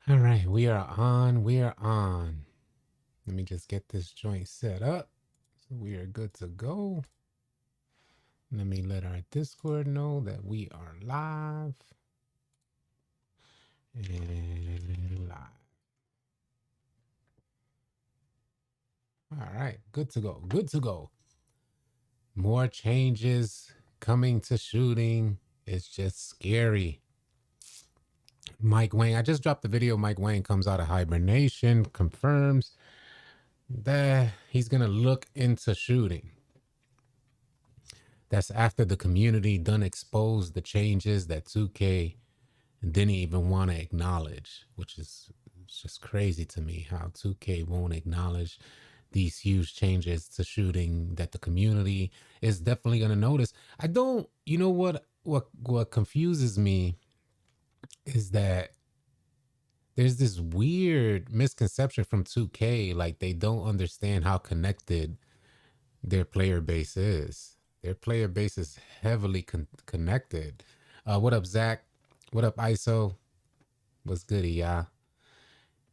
All right, we are on. We are on. Let me just get this joint set up. So we are good to go. Let me let our Discord know that we are live. And live. All right, good to go. Good to go. More changes coming to shooting. It's just scary. Mike Wang, I just dropped the video. Mike Wang comes out of hibernation, confirms that he's going to look into shooting. That's after the community done exposed the changes that 2K didn't even want to acknowledge, which is just crazy to me how 2K won't acknowledge these huge changes to shooting that the community is definitely going to notice. I don't, you know what confuses me is that there's this weird misconception from 2K, like they don't understand how connected their player base is. Their player base is heavily connected. What up, Zach? What up, ISO? What's goody, y'all?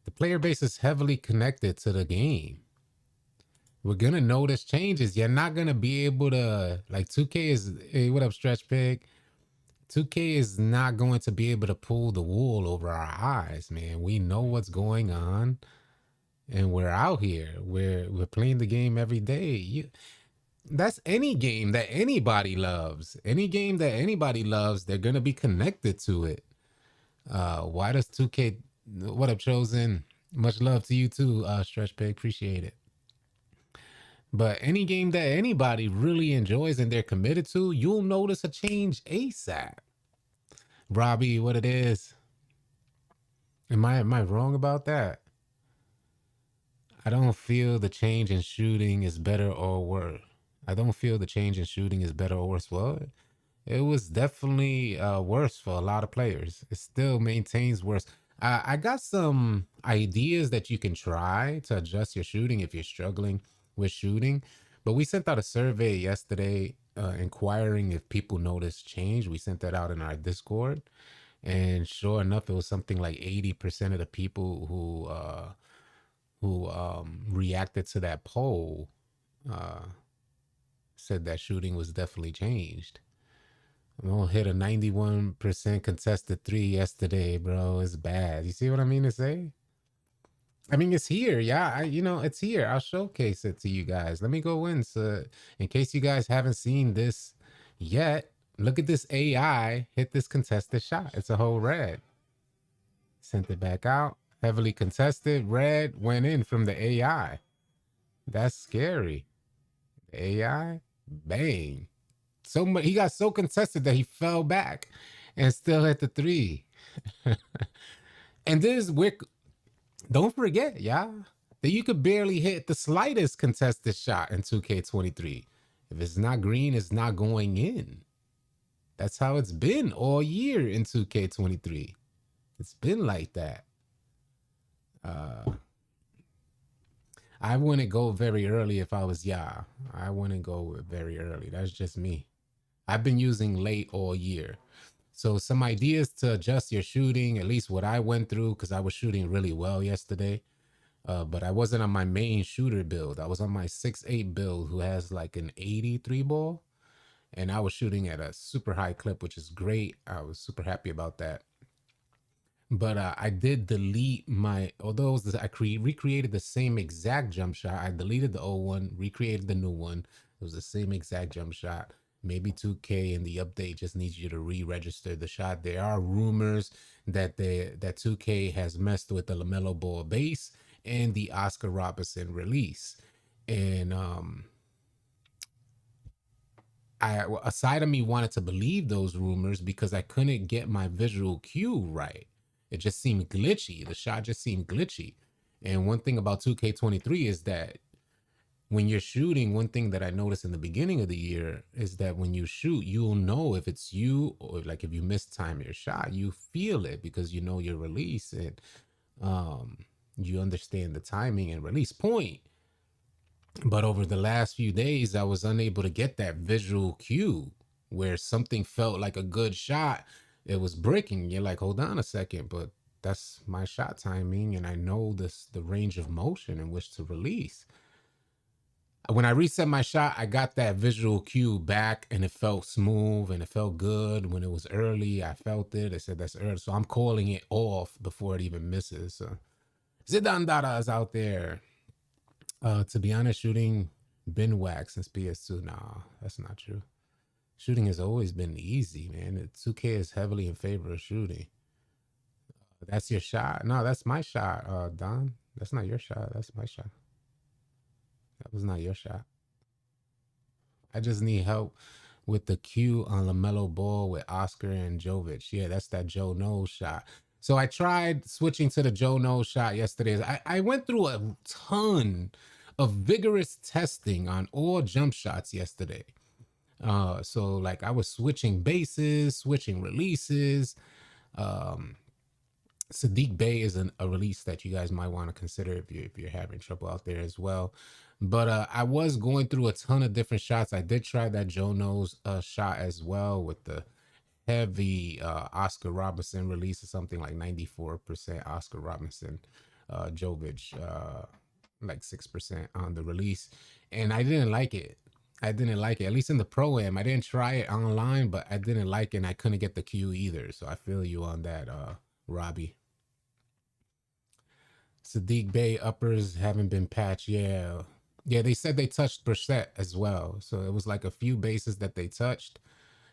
The player base is heavily connected to the game. We're gonna notice changes. You're not gonna be able to, like, 2K is, hey, what up, Stretch Pig? 2K is not going to be able to pull the wool over our eyes, man. We know what's going on, and we're out here. We're playing the game every day. That's any game that anybody loves. Any game that anybody loves, they're gonna be connected to it. Why does 2K? What up, Chosen? Much love to you too, Stretch Pig. Appreciate it. But any game that anybody really enjoys and they're committed to, you'll notice a change ASAP. Robbie, what it is? Am I wrong about that? I don't feel the change in shooting is better or worse. I don't feel the change in shooting is better or worse. Well, it was definitely worse for a lot of players. It still maintains worse. I got some ideas that you can try to adjust your shooting if you're struggling with shooting. But we sent out a survey yesterday inquiring if people noticed change. We sent that out in our Discord. And sure enough, it was something like 80% of the people who reacted to that poll uh, said that shooting was definitely changed. I'm gonna hit a 91% contested three yesterday, bro. It's bad. You see what I mean to say? I mean, it's here. Yeah, it's here. I'll showcase it to you guys. Let me go in. So, in case you guys haven't seen this yet, look at this AI hit this contested shot. It's a whole red. Sent it back out. Heavily contested. Red went in from the AI. That's scary. The AI, bang. So much. He got so contested that he fell back and still hit the three. And this, don't forget, yeah, that you could barely hit the slightest contested shot in 2K23. If it's not green, it's not going in. That's how it's been all year in 2K23. It's been like that. I wouldn't go very early if I was Ya. I wouldn't go very early. That's just me. I've been using late all year. So some ideas to adjust your shooting, at least what I went through, because I was shooting really well yesterday. But I wasn't on my main shooter build. I was on my 6'8" build who has like an 83 ball. And I was shooting at a super high clip, which is great. I was super happy about that. But I did delete although I recreated the same exact jump shot. I deleted the old one, recreated the new one. It was the same exact jump shot. Maybe 2K in the update just needs you to re-register the shot. There are rumors that 2K has messed with the LaMelo Ball base and the Oscar Robertson release. And a side of me wanted to believe those rumors because I couldn't get my visual cue right. It just seemed glitchy. The shot just seemed glitchy. And one thing about 2K23 is that when you're shooting, one thing that I noticed in the beginning of the year is that when you shoot, you'll know if it's you or like if you mistime your shot, you feel it because you know your release and you understand the timing and release point. But over the last few days, I was unable to get that visual cue where something felt like a good shot. It was breaking. You're like, hold on a second, but that's my shot timing, and I know the range of motion in which to release. When I reset my shot, I got that visual cue back, and it felt smooth and it felt good. When it was early, I felt it. I said that's early, so I'm calling it off before it even misses. So Zidane Dada is out there. To be honest, shooting been whack since PS2. Nah, that's not true. Shooting has always been easy, man. 2K is heavily in favor of shooting. That's your shot. No, that's my shot, Don. That's not your shot. That's my shot. That was not your shot. I just need help with the cue on LaMelo Ball with Oscar and Jovic. Yeah, that's that Joe Nose shot. So I tried switching to the Joe Nose shot yesterday. I went through a ton of vigorous testing on all jump shots yesterday. So like I was switching bases, switching releases. Um, Sadiq Bey is a release that you guys might want to consider if you're having trouble out there as well. But I was going through a ton of different shots. I did try that Joe Nose shot as well with the heavy Oscar Robinson release of something like 94% Oscar Robinson, Jovic, like 6% on the release. And I didn't like it. I didn't like it, at least in the pro-am. I didn't try it online, but I didn't like it, and I couldn't get the cue either. So I feel you on that, Robbie. Sadiq Bey uppers haven't been patched. Yeah. Yeah, they said they touched Brissett as well. So it was like a few bases that they touched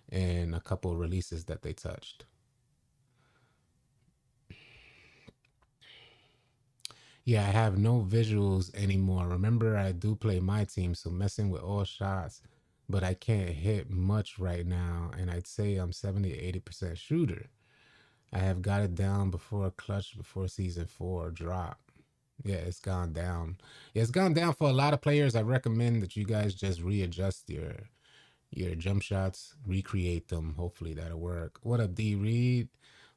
and a couple releases that they touched. Yeah, I have no visuals anymore. Remember, I do play MyTeam, so messing with all shots, but I can't hit much right now. And I'd say I'm 70 to 80% shooter. I have got it down before clutch, before season 4 drop. Yeah, it's gone down. Yeah, it's gone down for a lot of players. I recommend that you guys just readjust your jump shots, recreate them. Hopefully that'll work. What up, D Reed?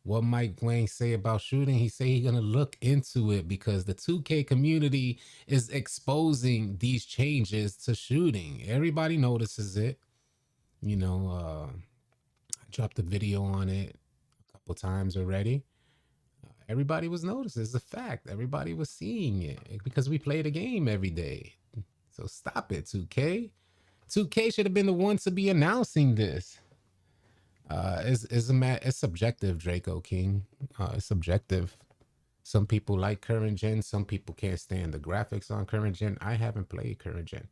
What Mike Wang say about shooting? He say he's gonna look into it because the 2K community is exposing these changes to shooting. Everybody notices it. You know, I dropped a video on it a couple times already. Everybody was noticing. It's a fact. Everybody was seeing it because we play the game every day. So stop it, 2K. 2K should have been the one to be announcing this. It's subjective, Draco King. It's subjective. Some people like current gen. Some people can't stand the graphics on current gen. I haven't played current gen,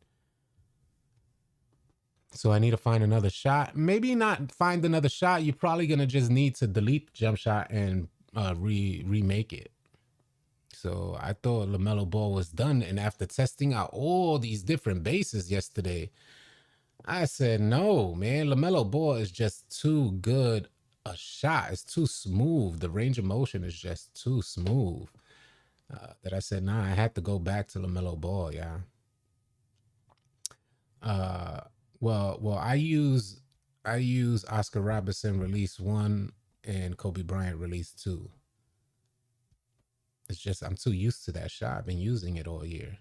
so I need to find another shot. Maybe not find another shot. You're probably gonna just need to delete the jump shot and remake it. So I thought LaMelo Ball was done, and after testing out all these different bases yesterday, I said, no, man, LaMelo Ball is just too good a shot. It's too smooth. The range of motion is just too smooth. That I said, nah, I had to go back to LaMelo Ball, yeah. Uh, well, I use Oscar Robertson release 1 and Kobe Bryant release 2. It's just I'm too used to that shot. I've been using it all year.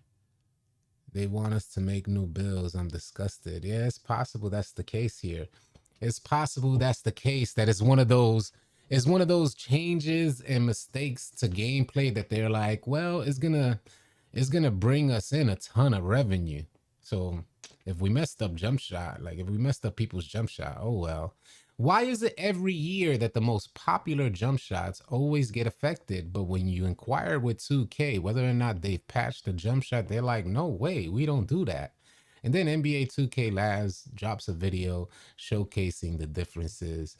They want us to make new bills. I'm disgusted. Yeah, it's possible that's the case here. It's possible that's the case. That it's one of those changes and mistakes to gameplay that they're like, well, it's gonna bring us in a ton of revenue. So if we messed up jump shot, like if we messed up people's jump shot, oh well. Why is it every year that the most popular jump shots always get affected, but when you inquire with 2K whether or not they've patched the jump shot, they're like, no way, we don't do that. And then NBA 2K Labs drops a video showcasing the differences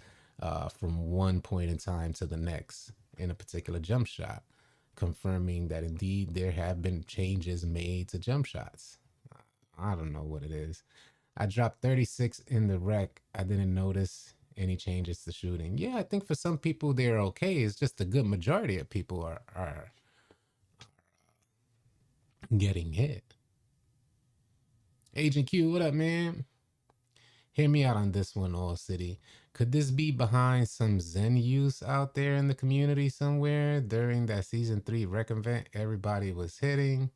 from one point in time to the next in a particular jump shot, confirming that indeed there have been changes made to jump shots. I don't know what it is. I dropped 36 in the rec. I didn't notice any changes to shooting. Yeah, I think for some people they're okay. It's just a good majority of people are getting hit. Agent Q, what up, man? Hear me out on this one, All City. Could this be behind some Zen use out there in the community somewhere during that season 3 rec event everybody was hitting?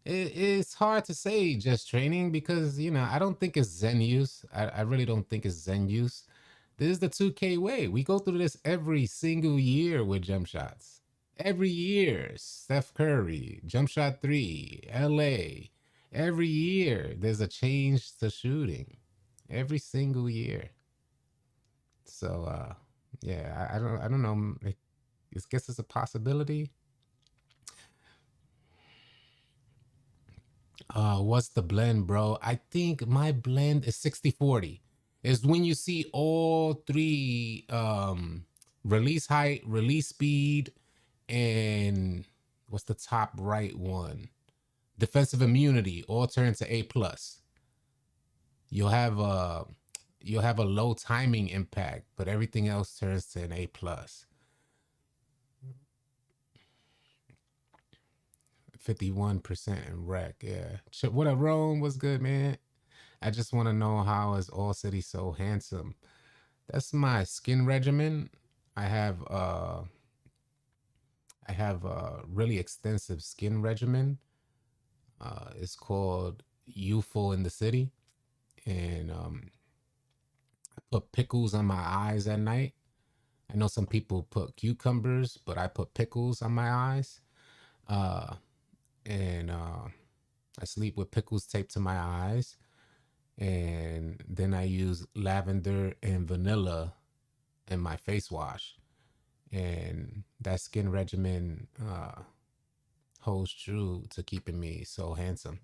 It's hard to say just training because, I don't think it's Zen use. I really don't think it's Zen use. This is the 2K way. We go through this every single year with jump shots. Every year, Steph Curry, jump shot 3, LA. Every year, there's a change to shooting. Every single year. So, yeah, I don't know. I guess it's a possibility. What's the blend, bro? I think my blend is 60/40. Is when you see all three release height, release speed, and what's the top right one? Defensive immunity all turn to A plus. You'll have a low timing impact, but everything else turns to an A plus. 51% in rec, yeah. What up, Rome? What's good, man? I just want to know how is All City so handsome. That's my skin regimen. I have a really extensive skin regimen. It's called Youthful in the City, and I put pickles on my eyes at night. I know some people put cucumbers, but I put pickles on my eyes, and I sleep with pickles taped to my eyes, and then I use lavender and vanilla in my face wash, and that skin regimen holds true to keeping me so handsome.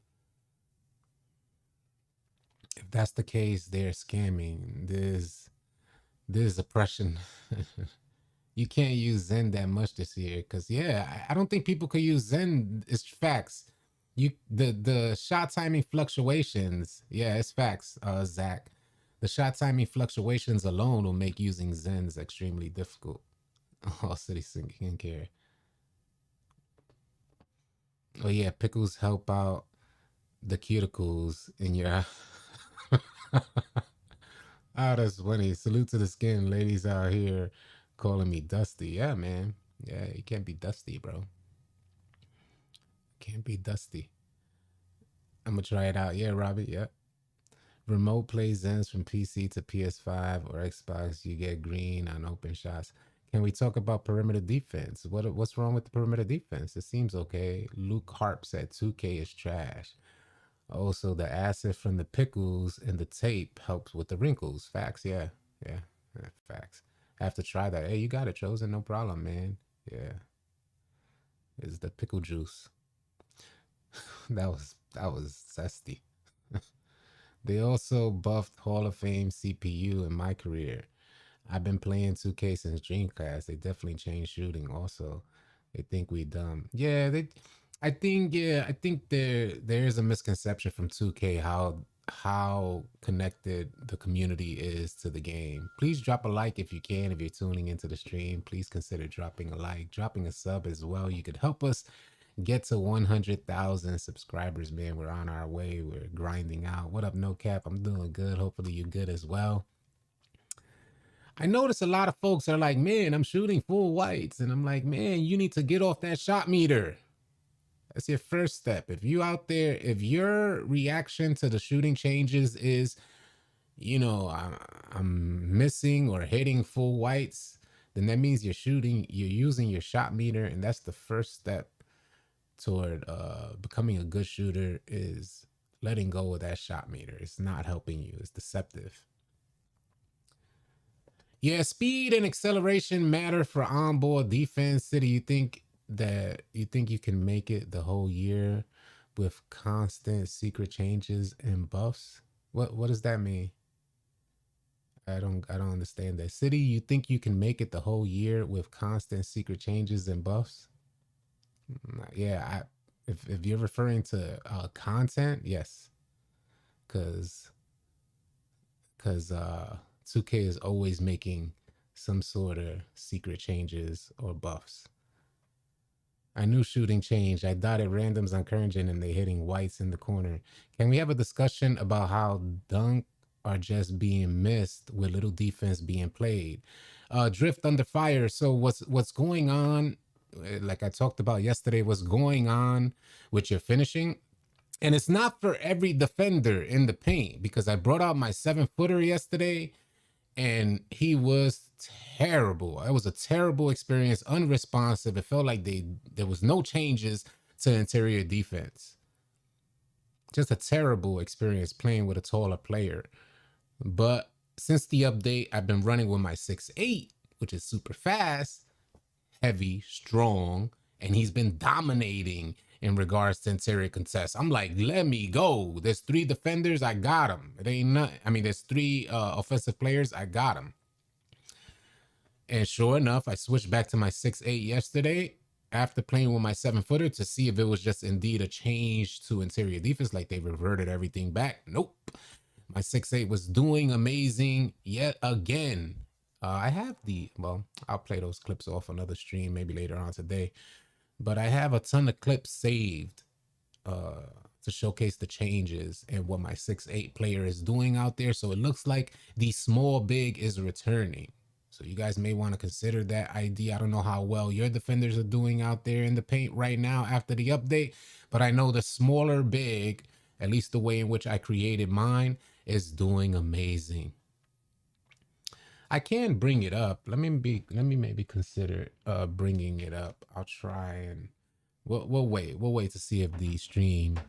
If that's the case, they're scamming. There's oppression. You can't use Zen that much this year because yeah, I don't think people could use Zen. It's facts. The shot timing fluctuations. Yeah, it's facts, Zach. The shot timing fluctuations alone will make using Zens extremely difficult. Oh, City Skincare. Oh yeah, pickles help out the cuticles in your. Oh, that's funny. Salute to the skin, ladies out here calling me dusty. Yeah, man. Yeah, you can't be dusty, bro. Can't be dusty. I'm gonna try it out. Yeah, Robbie. Yeah. Remote play Zens from PC to PS5 or Xbox. You get green on open shots. Can we talk about perimeter defense? What's wrong with the perimeter defense? It seems okay. Luke Harp said 2K is trash. Also, the acid from the pickles and the tape helps with the wrinkles. Facts, yeah. Yeah, facts. I have to try that. Hey, you got it, Chosen. No problem, man. Yeah. It's the pickle juice. that was zesty. They also buffed Hall of Fame CPU in my career. I've been playing 2K since Dreamcast. They definitely changed shooting also. They think we dumb. Yeah, I think there is a misconception from 2K how connected the community is to the game. Please drop a like if you can. If you're tuning into the stream, please consider dropping a like, dropping a sub as well. You could help us get to 100,000 subscribers, man. We're on our way. We're grinding out. What up, No Cap? I'm doing good. Hopefully you're good as well. I notice a lot of folks are like, man, I'm shooting full whites. And I'm like, man, you need to get off that shot meter. That's your first step. If you out there, if your reaction to the shooting changes is, you know, I'm missing or hitting full whites, then that means you're using your shot meter. And that's the first step toward becoming a good shooter, is letting go of that shot meter. It's not helping you. It's deceptive. Yeah, speed and acceleration matter for onboard defense. City, you think you can make it the whole year with constant secret changes and buffs? What does that mean? I don't understand that. City, you think you can make it the whole year with constant secret changes and buffs? Yeah, if you're referring to content, yes, because 2K is always making some sort of secret changes or buffs. I knew shooting changed. I dotted randoms on current gen and they hitting whites in the corner. Can we have a discussion about how dunk are just being missed with little defense being played? Drift under fire. So what's going on? Like I talked about yesterday, what's going on with your finishing? And it's not for every defender in the paint, because I brought out my 7-footer yesterday and he was terrible. It was a terrible experience, unresponsive. It felt like there was no changes to interior defense. Just a terrible experience playing with a taller player. But since the update, I've been running with my 6'8", which is super fast, heavy, strong, and he's been dominating in regards to interior contests. I'm like, let me go. There's 3 defenders, I got them. It ain't nothing. I mean, there's 3 offensive players, I got them. And sure enough, I switched back to my 6'8" yesterday after playing with my 7-footer to see if it was just indeed a change to interior defense, like they reverted everything back. Nope. My 6'8" was doing amazing yet again. I have well, I'll play those clips off another stream maybe later on today. But I have a ton of clips saved to showcase the changes and what my 6'8" player is doing out there. So it looks like the small big is returning. So you guys may want to consider that idea. I don't know how well your defenders are doing out there in the paint right now after the update, but I know the smaller big, at least the way in which I created mine, is doing amazing. I can bring it up. Let me maybe consider bringing it up. I'll try and we'll wait. We'll wait to see if the stream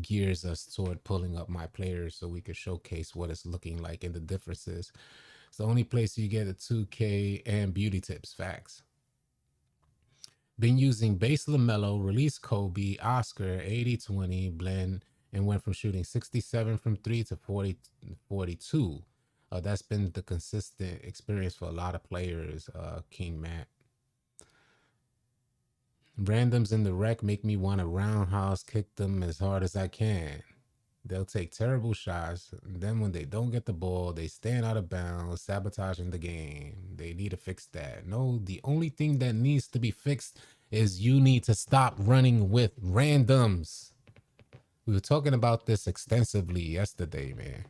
gears us toward pulling up my players so we can showcase what it's looking like and the differences. It's the only place you get a 2K and beauty tips. Facts. Been using base LaMelo, release Kobe, Oscar, 80-20 blend, and went from shooting 67 from 3 to 42. That's been the consistent experience for a lot of players, King Matt. Randoms in the rec make me want to roundhouse kick them as hard as I can. They'll take terrible shots. And then when they don't get the ball, they stand out of bounds, sabotaging the game. They need to fix that. No, the only thing that needs to be fixed is you need to stop running with randoms. We were talking about this extensively yesterday, man.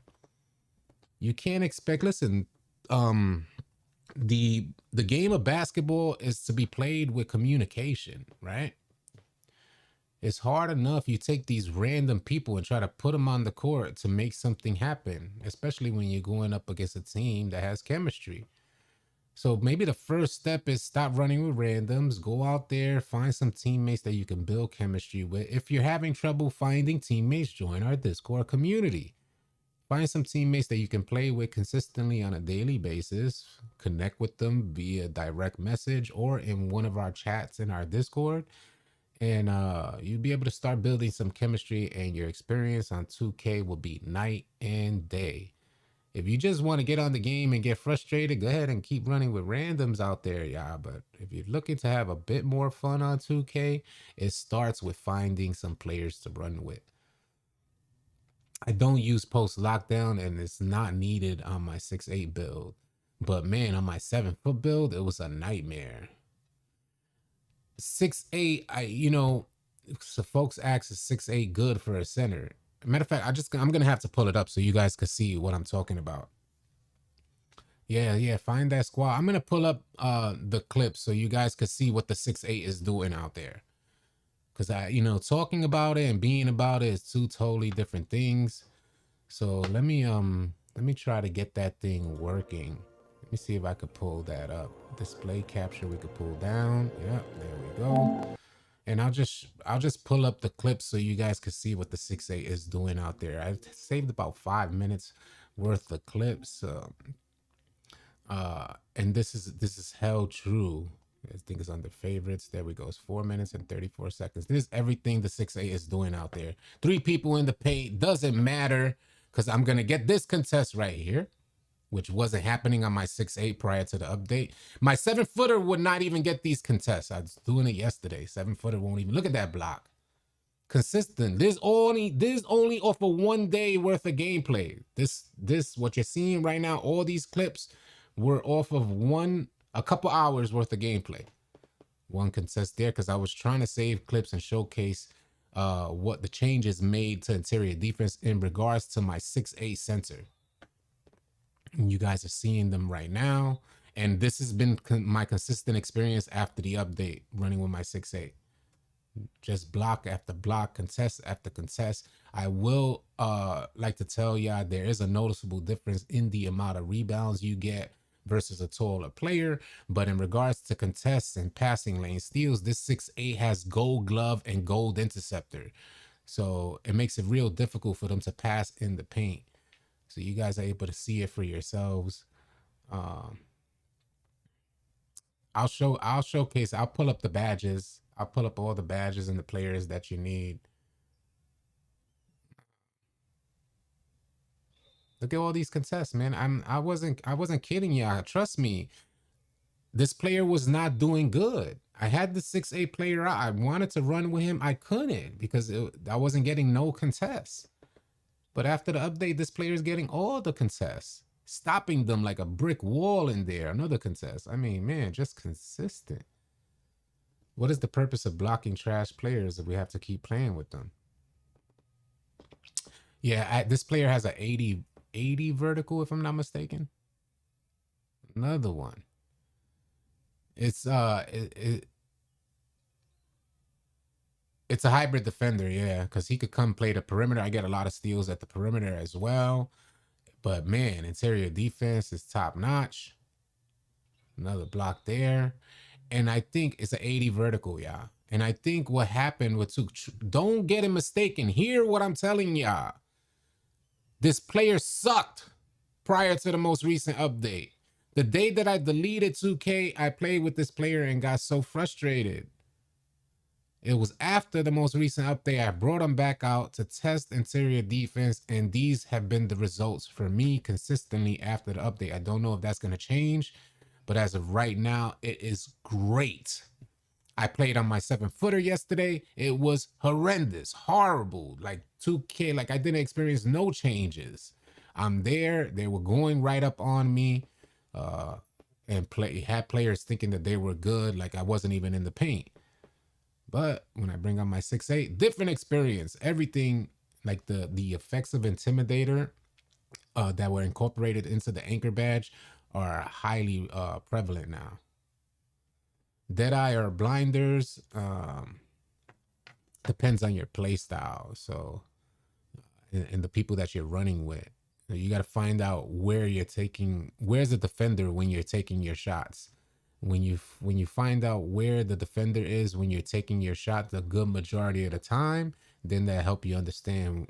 You can't expect, listen, the game of basketball is to be played with communication, right? It's hard enough you take these random people and try to put them on the court to make something happen, especially when you're going up against a team that has chemistry. So maybe the first step is stop running with randoms, go out there, find some teammates that you can build chemistry with. If you're having trouble finding teammates, join our Discord community. Find some teammates that you can play with consistently on a daily basis. Connect with them via direct message or in one of our chats in our Discord. And you'll be able to start building some chemistry, and your experience on 2K will be night and day. If you just want to get on the game and get frustrated, go ahead and keep running with randoms out there, y'all. But if you're looking to have a bit more fun on 2K, it starts with finding some players to run with. I don't use post lockdown, and it's not needed on my 6'8" build. But man, on my 7-foot build, it was a nightmare. 6'8", so folks ask, is 6'8" good for a center? Matter of fact, I'm gonna have to pull it up so you guys can see what I'm talking about. Yeah, find that squad. I'm gonna pull up the clip so you guys can see what the 6'8" is doing out there. Cause talking about it and being about it is 2 totally different things. So let me try to get that thing working. Let me see if I could pull that up. Display capture we could pull down. Yep, there we go. And I'll just pull up the clips so you guys can see what the 6'8" is doing out there. I saved about 5 minutes worth of clips. And this is held true. I think it's under favorites. There we go. It's 4 minutes and 34 seconds. This is everything the 6'8" is doing out there. 3 people in the paint. Doesn't matter, because I'm going to get this contest right here, which wasn't happening on my 6'8" prior to the update. My 7-footer would not even get these contests. I was doing it yesterday. 7-footer won't even look at that block. Consistent. This only off of 1 day worth of gameplay. This what you're seeing right now, all these clips were off of a couple hours worth of gameplay. 1 contest there, because I was trying to save clips and showcase what the changes made to interior defense in regards to my 6'8" center. And you guys are seeing them right now. And this has been my consistent experience after the update running with my 6'8". just block after block, contest after contest. I will like to tell y'all there is a noticeable difference in the amount of rebounds you get versus a taller player. But in regards to contests and passing lane steals, this 6'8" has gold glove and gold interceptor. So it makes it real difficult for them to pass in the paint. So you guys are able to see it for yourselves. Um, I'll showcase, I'll pull up the badges. I'll pull up all the badges and the players that you need. Look at all these contests, man. I wasn't kidding y'all. Trust me. This player was not doing good. I had the 6'8" player out. I wanted to run with him. I couldn't because I wasn't getting no contests. But after the update, this player is getting all the contests, stopping them like a brick wall in there. Another contest. I mean, man, just consistent. What is the purpose of blocking trash players if we have to keep playing with them? Yeah, this player has a 80 vertical, if I'm not mistaken. Another one. It's it's a hybrid defender, yeah, because he could come play the perimeter. I get a lot of steals at the perimeter as well. But man, interior defense is top notch. Another block there. And I think it's an 80 vertical, y'all. And I think what happened with don't get it mistaken. Hear what I'm telling y'all. This player sucked prior to the most recent update. The day that I deleted 2K, I played with this player and got so frustrated. It was after the most recent update, I brought him back out to test interior defense, and these have been the results for me consistently after the update. I don't know if that's going to change, but as of right now, it is great. I played on my 7-footer yesterday. It was horrendous, horrible, like 2K, like I didn't experience no changes. I'm there. They were going right up on me and had players thinking that they were good, like I wasn't even in the paint. But when I bring on my 6'8", different experience. Everything like the effects of Intimidator that were incorporated into the anchor badge are highly prevalent now. Deadeye or blinders depends on your play style. So and the people that you're running with. You got to find out where's the defender when you're taking your shots. When you find out where the defender is when you're taking your shot the good majority of the time, then that help you understand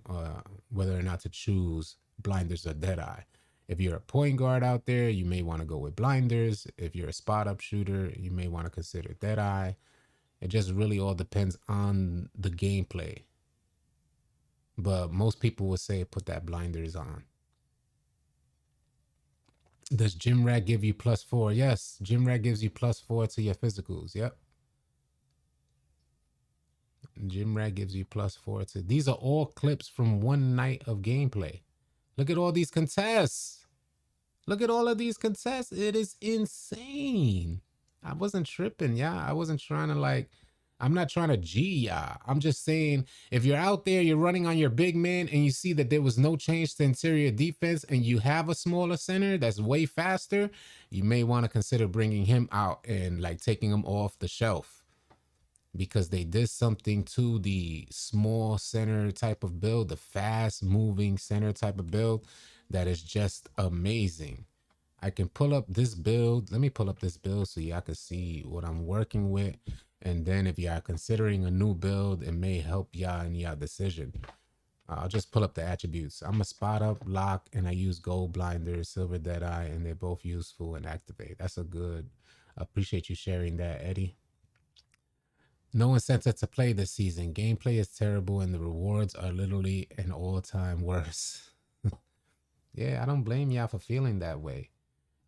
whether or not to choose blinders or deadeye. If you're a point guard out there, you may want to go with blinders. If you're a spot up shooter, you may want to consider deadeye. It just really all depends on the gameplay. But most people would say put that blinders on. Does Gym Rat give you +4? Yes, Gym Rat gives you +4 to your physicals. Yep. Gym Rat gives you +4 to. These are all clips from one night of gameplay. Look at all these contests. Look at all of these contests. It is insane. I wasn't tripping, yeah. I wasn't trying to I'm not trying to G y'all. I'm just saying, if you're out there, you're running on your big man and you see that there was no change to interior defense and you have a smaller center that's way faster, you may want to consider bringing him out and taking him off the shelf because they did something to the small center type of build, the fast moving center type of build that is just amazing. I can pull up this build. Let me pull up this build so y'all can see what I'm working with. And then if y'all considering a new build, it may help y'all in y'all decision. I'll just pull up the attributes. I'm a spot up, lock, and I use gold blinders, silver deadeye, and they're both useful and activate. That's a good. I appreciate you sharing that, Eddie. No incentive to play this season. Gameplay is terrible, and the rewards are literally an all-time worse. Yeah, I don't blame y'all for feeling that way.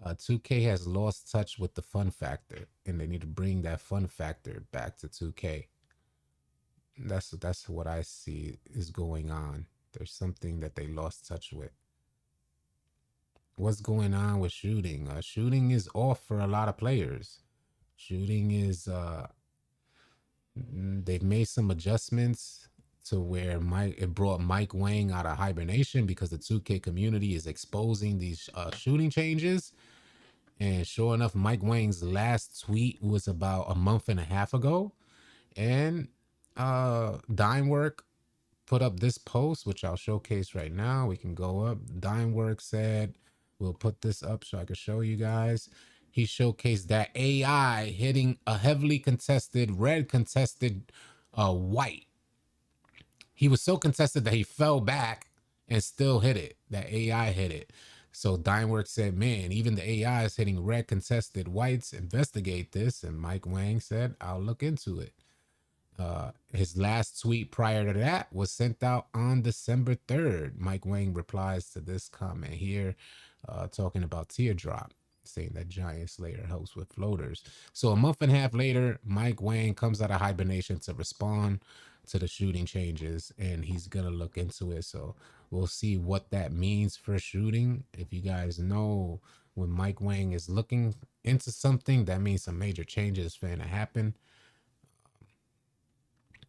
2K has lost touch with the fun factor, and they need to bring that fun factor back to 2K. That's what I see is going on. There's something that they lost touch with. What's going on with shooting? Shooting is off for a lot of players. Shooting is they've made some adjustments to where it brought Mike Wang out of hibernation because the 2K community is exposing these shooting changes. And sure enough, Mike Wang's last tweet was about a month and a half ago. And Dime Work put up this post, which I'll showcase right now. We can go up. Dime Work said, we'll put this up so I can show you guys. He showcased that AI hitting a heavily contested, red contested white. He was so contested that he fell back and still hit it. That AI hit it. So Dimeworks said, man, even the AI is hitting red contested whites. Investigate this. And Mike Wang said, I'll look into it. His last tweet prior to that was sent out on December 3rd. Mike Wang replies to this comment here, talking about Teardrop, saying that Giant Slayer helps with floaters. So a month and a half later, Mike Wang comes out of hibernation to respond to the shooting changes, and he's gonna look into it. So we'll see what that means for shooting. If you guys know, when Mike Wang is looking into something, that means some major changes going to happen.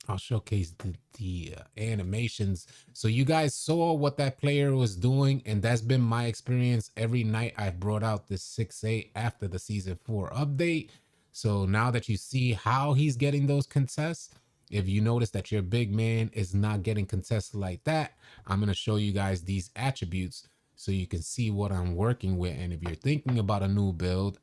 I'll showcase the animations. So you guys saw what that player was doing, and that's been my experience every night I've brought out this 6-8 after the season 4 update. So now that you see how he's getting those contests, if you notice that your big man is not getting contested like that, I'm going to show you guys these attributes so you can see what I'm working with. And if you're thinking about a new build,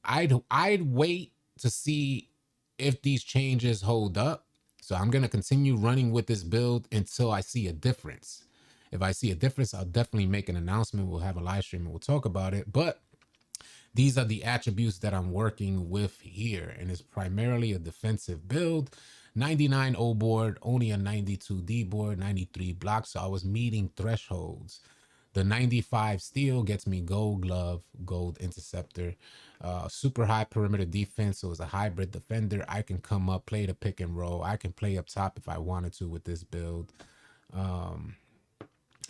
I'd wait to see if these changes hold up. So I'm going to continue running with this build until I see a difference. If I see a difference, I'll definitely make an announcement. We'll have a live stream and we'll talk about it. But these are the attributes that I'm working with here. And it's primarily a defensive build. 99 O board, only a 92 D board, 93 blocks. So I was meeting thresholds. The 95 steel gets me gold glove, gold interceptor, super high perimeter defense. So it's a hybrid defender. I can come up, play the pick and roll. I can play up top if I wanted to with this build.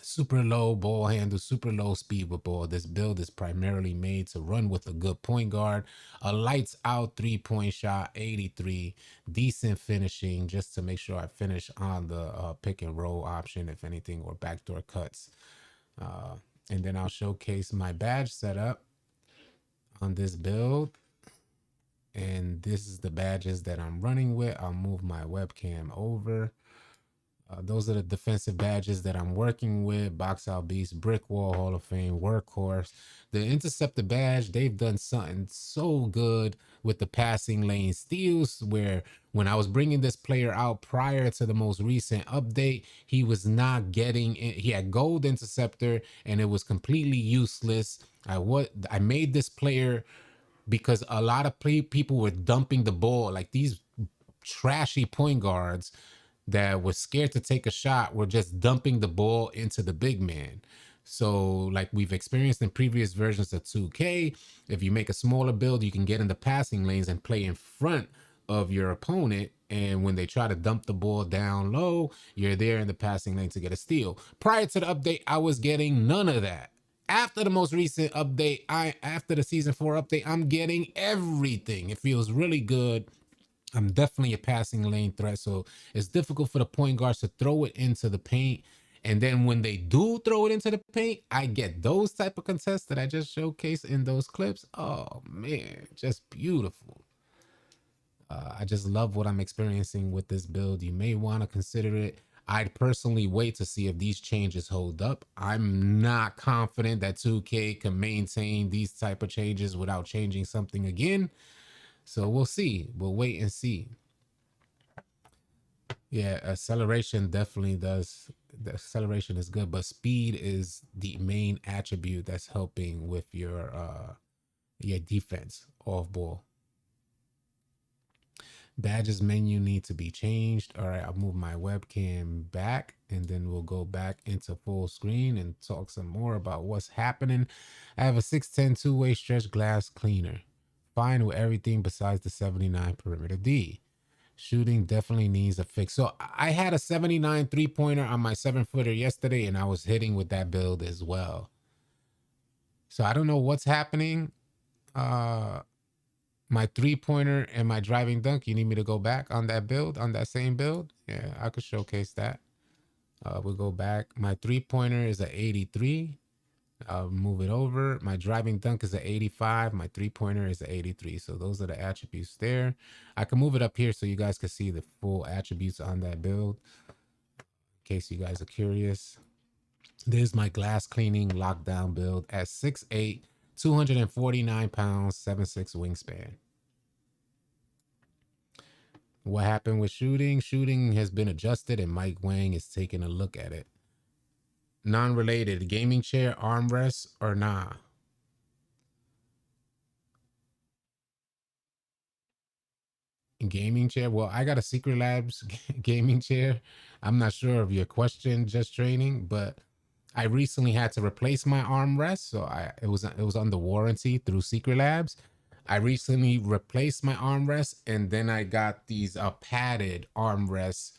Super low ball handle, super low speed with ball. This build is primarily made to run with a good point guard, a lights out 3-point shot, 83, decent finishing, just to make sure I finish on the pick and roll option, if anything, or backdoor cuts. And then I'll showcase my badge setup on this build. And this is the badges that I'm running with. I'll move my webcam over. Those are the defensive badges that I'm working with. Box Out Beast, Brick Wall, Hall of Fame, Workhorse. The Interceptor badge, they've done something so good with the passing lane steals, where when I was bringing this player out prior to the most recent update, he was not getting it. He had gold Interceptor and it was completely useless. I made this player because a lot of people were dumping the ball, like these trashy point guards that were scared to take a shot were just dumping the ball into the big man. So like we've experienced in previous versions of 2K, if you make a smaller build, you can get in the passing lanes and play in front of your opponent. And when they try to dump the ball down low, you're there in the passing lane to get a steal. Prior to the update, I was getting none of that. After the most recent update, after the season 4 update, I'm getting everything. It feels really good. I'm definitely a passing lane threat, so it's difficult for the point guards to throw it into the paint. And then when they do throw it into the paint, I get those type of contests that I just showcased in those clips. Oh man, just beautiful. I just love what I'm experiencing with this build. You may want to consider it. I'd personally wait to see if these changes hold up. I'm not confident that 2K can maintain these type of changes without changing something again. So we'll see. We'll wait and see. Yeah, acceleration definitely does. The acceleration is good, but speed is the main attribute that's helping with your defense off ball. Badges menu need to be changed. All right, I'll move my webcam back and then we'll go back into full screen and talk some more about what's happening. I have a 610 two-way stretch glass cleaner. Fine with everything besides the 79 perimeter D. Shooting definitely needs a fix. So I had a 79 3-pointer on my 7-footer yesterday and I was hitting with that build as well. So I don't know what's happening. My 3-pointer and my driving dunk, you need me to go back on that build, on that same build? Yeah, I could showcase that. We'll go back. My 3-pointer is a 83. I'll move it over. My driving dunk is a 85. My three-pointer is a 83. So those are the attributes there. I can move it up here so you guys can see the full attributes on that build, in case you guys are curious. There's my glass cleaning lockdown build at 6'8", 249 pounds, 7'6" wingspan. What happened with shooting? Shooting has been adjusted and Mike Wang is taking a look at it. Non-related, gaming chair, armrest, or nah? Gaming chair? Well, I got a Secret Labs gaming chair. I'm not sure of your question, just training, but I recently had to replace my armrest, so it was under warranty through Secret Labs. I recently replaced my armrest, and then I got these padded armrests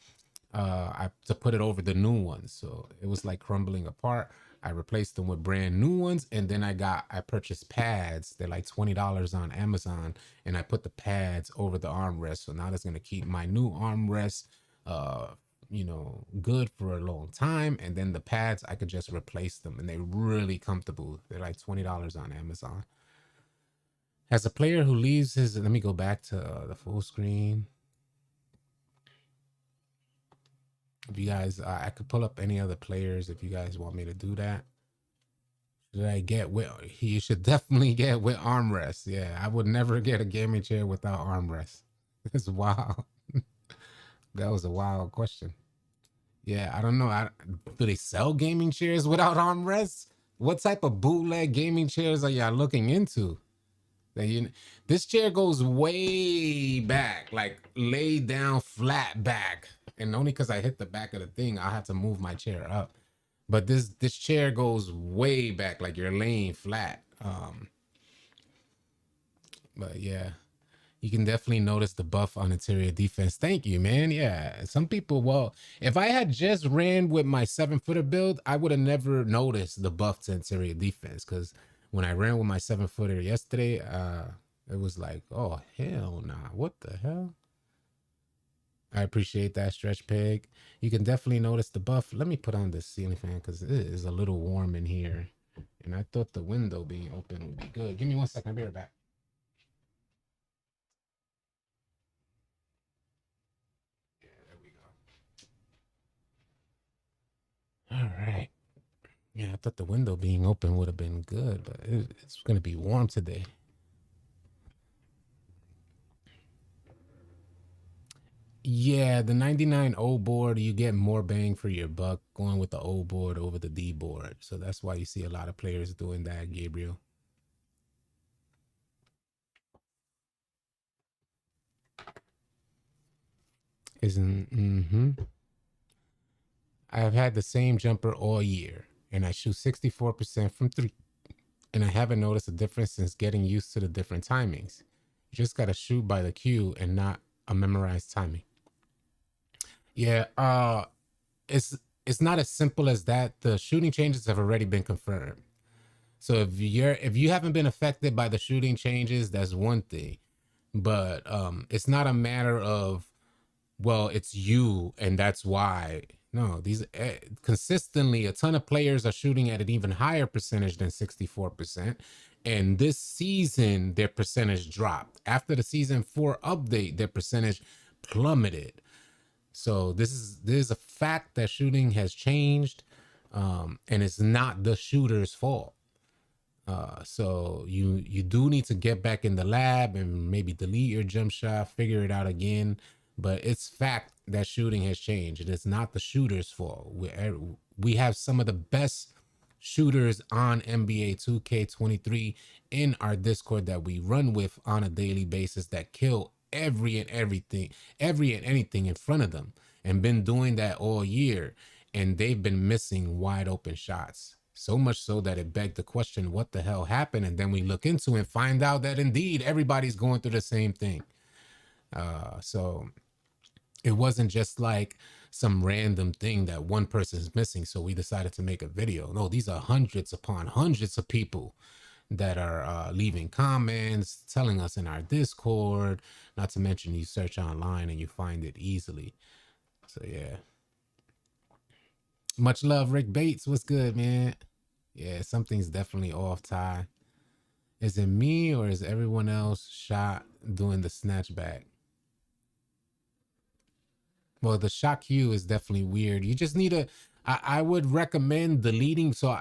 to put it over the new ones. So it was like crumbling apart. I replaced them with brand new ones, and then I purchased pads. They're like $20 on Amazon, and I put the pads over the armrest. So now that's gonna keep my new armrest, uh, good for a long time. And then the pads, I could just replace them, and they're really comfortable. They're like $20 on Amazon. As a player who leaves his, let me go back to the full screen. If you guys, I could pull up any other players if you guys want me to do that. Should I get with? You should definitely get with armrest. Yeah, I would never get a gaming chair without armrest. It's wild. That was a wild question. Yeah, I don't know. Do they sell gaming chairs without armrests? What type of bootleg gaming chairs are y'all looking into? This chair goes way back, like laid down flat back, and only because I hit the back of the thing, I have to move my chair up. But this chair goes way back, like you're laying flat. But yeah, you can definitely notice the buff on interior defense. Thank you, man. Yeah, some people. Well, if I had just ran with my 7-footer build, I would have never noticed the buff to interior defense, because when I ran with my 7-footer yesterday, it was like, oh hell nah, what the hell? I appreciate that, Stretch Peg. You can definitely notice the buff. Let me put on this ceiling fan because it is a little warm in here, and I thought the window being open would be good. Give me 1 second. I'll be right back. Yeah, there we go. All right. Yeah, I thought the window being open would have been good, but it's going to be warm today. Yeah, the 99 O board, you get more bang for your buck going with the O board over the D board. So that's why you see a lot of players doing that, Gabriel. Isn't, I've had the same jumper all year, and I shoot 64% from three, and I haven't noticed a difference since getting used to the different timings. You just got to shoot by the cue and not a memorized timing. Yeah, it's not as simple as that. The shooting changes have already been confirmed. So if you haven't been affected by the shooting changes, that's one thing. But it's not a matter of, well, it's you and that's why. No, these consistently a ton of players are shooting at an even higher percentage than 64%. And this season, their percentage dropped. After the season 4 update, their percentage plummeted. So this is a fact that shooting has changed, and it's not the shooter's fault. So you do need to get back in the lab and maybe delete your jump shot, figure it out again. But it's fact that shooting has changed. It is not the shooter's fault. We have some of the best shooters on NBA 2K23 in our Discord that we run with on a daily basis that kill every and anything in front of them, and been doing that all year, and they've been missing wide open shots. So much so that it begged the question, what the hell happened? And then we look into it and find out that indeed everybody's going through the same thing. So it wasn't just like some random thing that one person is missing, so we decided to make a video. No, these are hundreds upon hundreds of people that are leaving comments, telling us in our Discord, not to mention you search online and you find it easily. So yeah. Much love, Rick Bates. What's good, man? Yeah, something's definitely off, Ty. Is it me or is everyone else shot doing the snatch back? Well, the shot Q is definitely weird. You just need a. I would recommend deleting. So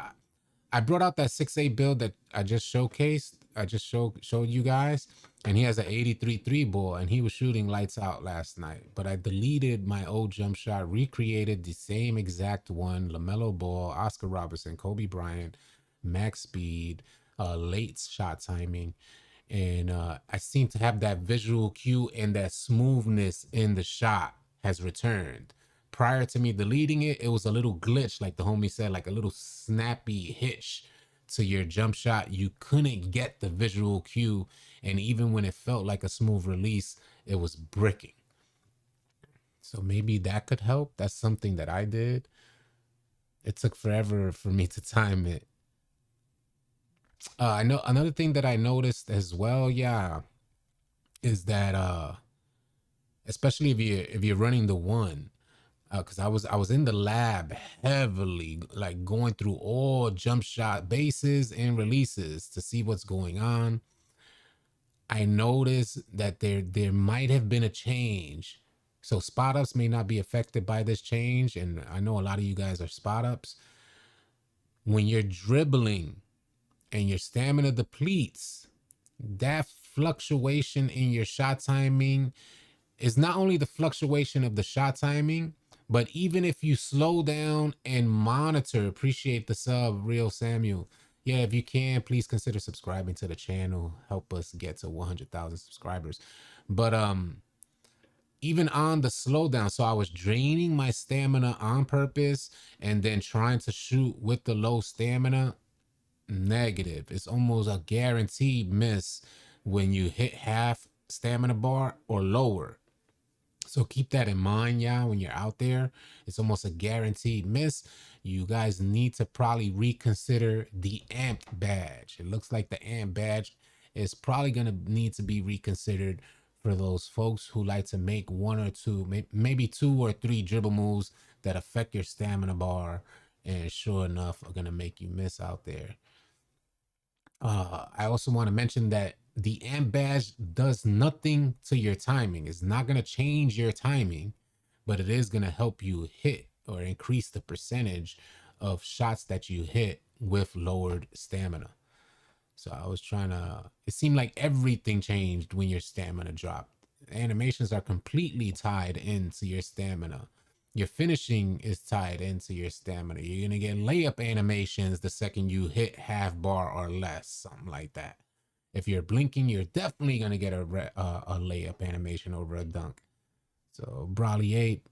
I brought out that 6A build that I just showcased. I just showed you guys, and he has an 83-3 ball, and he was shooting lights out last night. But I deleted my old jump shot, recreated the same exact one: LaMelo Ball, Oscar Robertson, Kobe Bryant, max speed, late shot timing, and I seem to have that visual cue and that smoothness in the shot has returned. Prior to me deleting it, it was a little glitch, like the homie said, like a little snappy hitch to your jump shot. You couldn't get the visual cue, and even when it felt like a smooth release, it was bricking. So maybe that could help. That's something that I did. It took forever for me to time it. I know another thing that I noticed as well, yeah, is that especially if you're running the one, because I was in the lab heavily, like going through all jump shot bases and releases to see what's going on. I noticed that there might have been a change. So spot ups may not be affected by this change, and I know a lot of you guys are spot ups. When you're dribbling and your stamina depletes, that fluctuation in your shot timing is not only the fluctuation of the shot timing, but even if you slow down and monitor, appreciate the sub, Real Samuel. Yeah, if you can, please consider subscribing to the channel. Help us get to 100,000 subscribers. But even on the slowdown, so I was draining my stamina on purpose and then trying to shoot with the low stamina. Negative. It's almost a guaranteed miss when you hit half stamina bar or lower. So keep that in mind, y'all, when you're out there. It's almost a guaranteed miss. You guys need to probably reconsider the AMP badge. It looks like the AMP badge is probably going to need to be reconsidered for those folks who like to make one or two, maybe two or three dribble moves that affect your stamina bar, and sure enough are going to make you miss out there. I also want to mention that the AMP badge does nothing to your timing. It's not going to change your timing, but it is going to help you hit or increase the percentage of shots that you hit with lowered stamina. So I was trying to, it seemed like everything changed when your stamina dropped. Animations are completely tied into your stamina. Your finishing is tied into your stamina. You're going to get layup animations the second you hit half bar or less, something like that. If you're blinking, you're definitely going to get a layup animation over a dunk. So Brawley 8,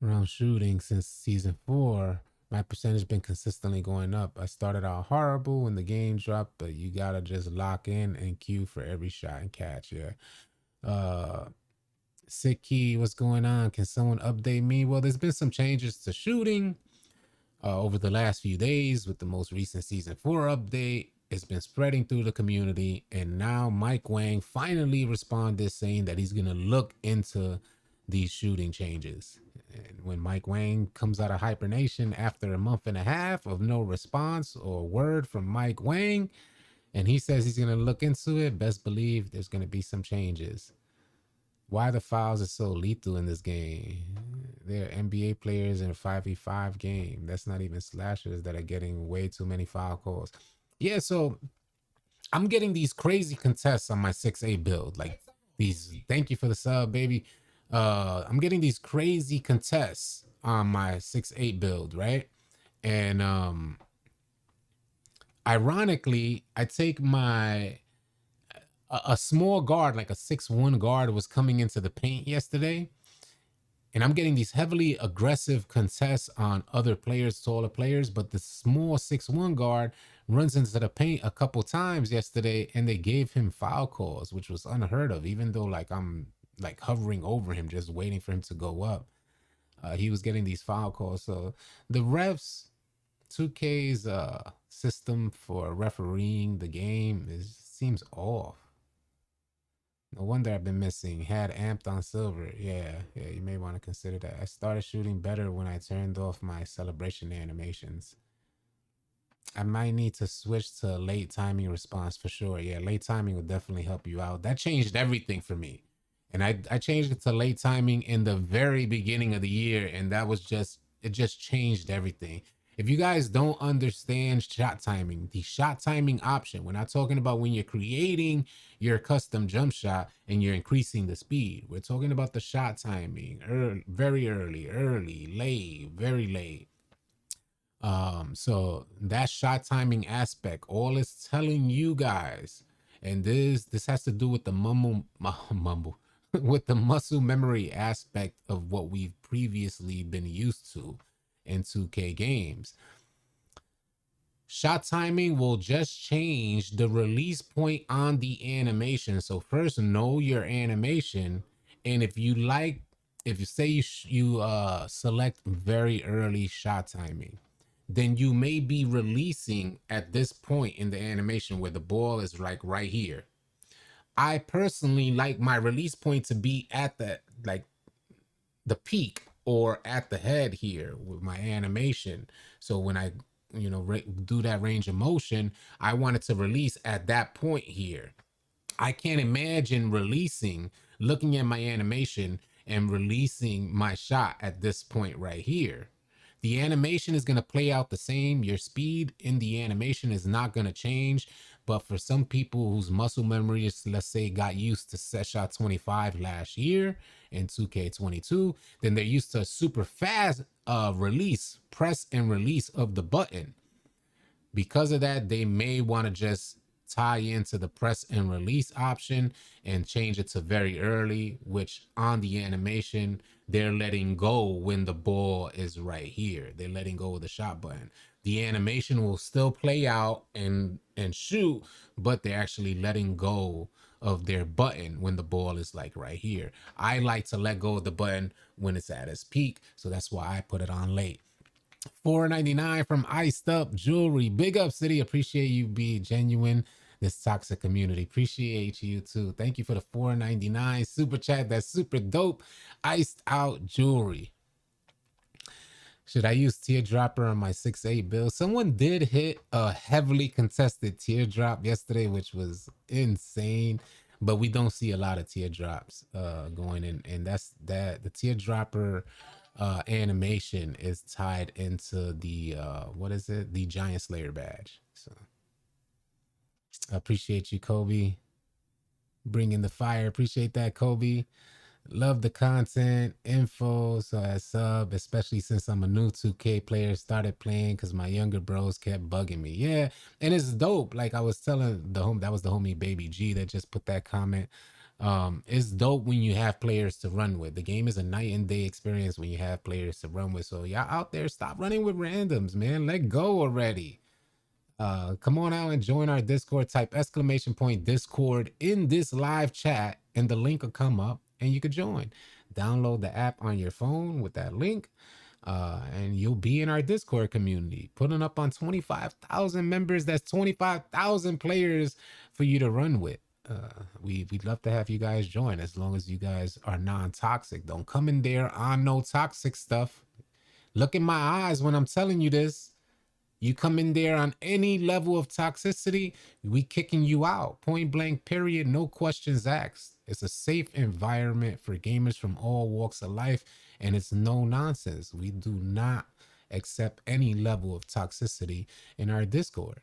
around shooting since season 4, my percentage been consistently going up. I started out horrible when the game dropped, but you gotta just lock in and queue for every shot and catch. Yeah. Sick Key, what's going on? Can someone update me? Well, there's been some changes to shooting over the last few days with the most recent season 4 update. It's been spreading through the community, and now Mike Wang finally responded saying that he's gonna look into these shooting changes. And when Mike Wang comes out of hibernation after a month and a half of no response or word from Mike Wang, and he says he's gonna look into it, best believe there's gonna be some changes. Why the fouls are so lethal in this game? They're NBA players in a 5v5 game. That's not even slashers that are getting way too many foul calls. Yeah, so I'm getting these crazy contests on my 6A build. Like these, thank you for the sub, baby. I'm getting these crazy contests on my 6-8 build, right? And ironically, I take my a small guard, like a 6'1" guard, was coming into the paint yesterday, and I'm getting these heavily aggressive contests on other players, taller players, but the small 6'1" guard runs into the paint a couple times yesterday, and they gave him foul calls, which was unheard of, even though like I'm like hovering over him, just waiting for him to go up. He was getting these foul calls. So the refs, 2K's system for refereeing the game seems off. No wonder I've been missing. Had amped on silver. Yeah, you may want to consider that. I started shooting better when I turned off my celebration animations. I might need to switch to late timing response for sure. Yeah, late timing would definitely help you out. That changed everything for me. And I changed it to late timing in the very beginning of the year. And that was just, it just changed everything. If you guys don't understand shot timing, the shot timing option, we're not talking about when you're creating your custom jump shot and you're increasing the speed. We're talking about the shot timing, very early, late, very late. So that shot timing aspect, all it's telling you guys, and this has to do with the mumble with the muscle memory aspect of what we've previously been used to in 2K games. Shot timing will just change the release point on the animation. So first know your animation, and if you like, if you say you select very early shot timing, then you may be releasing at this point in the animation where the ball is like right here. I personally like my release point to be at the peak or at the head here with my animation. So when I do that range of motion, I want it to release at that point here. I can't imagine releasing, looking at my animation and releasing my shot at this point right here. The animation is going to play out the same. Your speed in the animation is not going to change. But for some people whose muscle memory is, let's say, got used to set shot 25 last year in 2K22, then they're used to super fast release, press and release of the button. Because of that, they may want to just tie into the press and release option and change it to very early, which on the animation, they're letting go when the ball is right here. They're letting go of the shot button. The animation will still play out and shoot, but they're actually letting go of their button when the ball is like right here. I like to let go of the button when it's at its peak, so that's why I put it on late. 4.99 from Iced Up Jewelry. Big up, City. Appreciate you being genuine. This toxic community. Appreciate you too. Thank you for the 4.99 super chat. That's super dope. Iced Out Jewelry. Should I use teardropper on my 6.8 build? Someone did hit a heavily contested teardrop yesterday, which was insane. But we don't see a lot of teardrops going in, and that's that. The teardropper animation is tied into the what is it? The Giant Slayer badge. So I appreciate you, Kobe, bringing the fire. Appreciate that, Kobe. Love the content, info. So I sub, especially since I'm a new 2K player, started playing because my younger bros kept bugging me. Yeah, and it's dope. Like I was telling the home, that was the homie Baby G that just put that comment. It's dope when you have players to run with. The game is a night and day experience when you have players to run with. So y'all out there, stop running with randoms, man. Let go already. Come on out and join our Discord. Type exclamation point Discord in this live chat, and the link will come up, and you could join. Download the app on your phone with that link, and you'll be in our Discord community. Putting up on 25,000 members. That's 25,000 players for you to run with. We'd love to have you guys join as long as you guys are non-toxic. Don't come in there on no toxic stuff. Look in my eyes when I'm telling you this. You come in there on any level of toxicity, we kicking you out. Point blank, period. No questions asked. It's a safe environment for gamers from all walks of life, and it's no nonsense. We do not accept any level of toxicity in our Discord.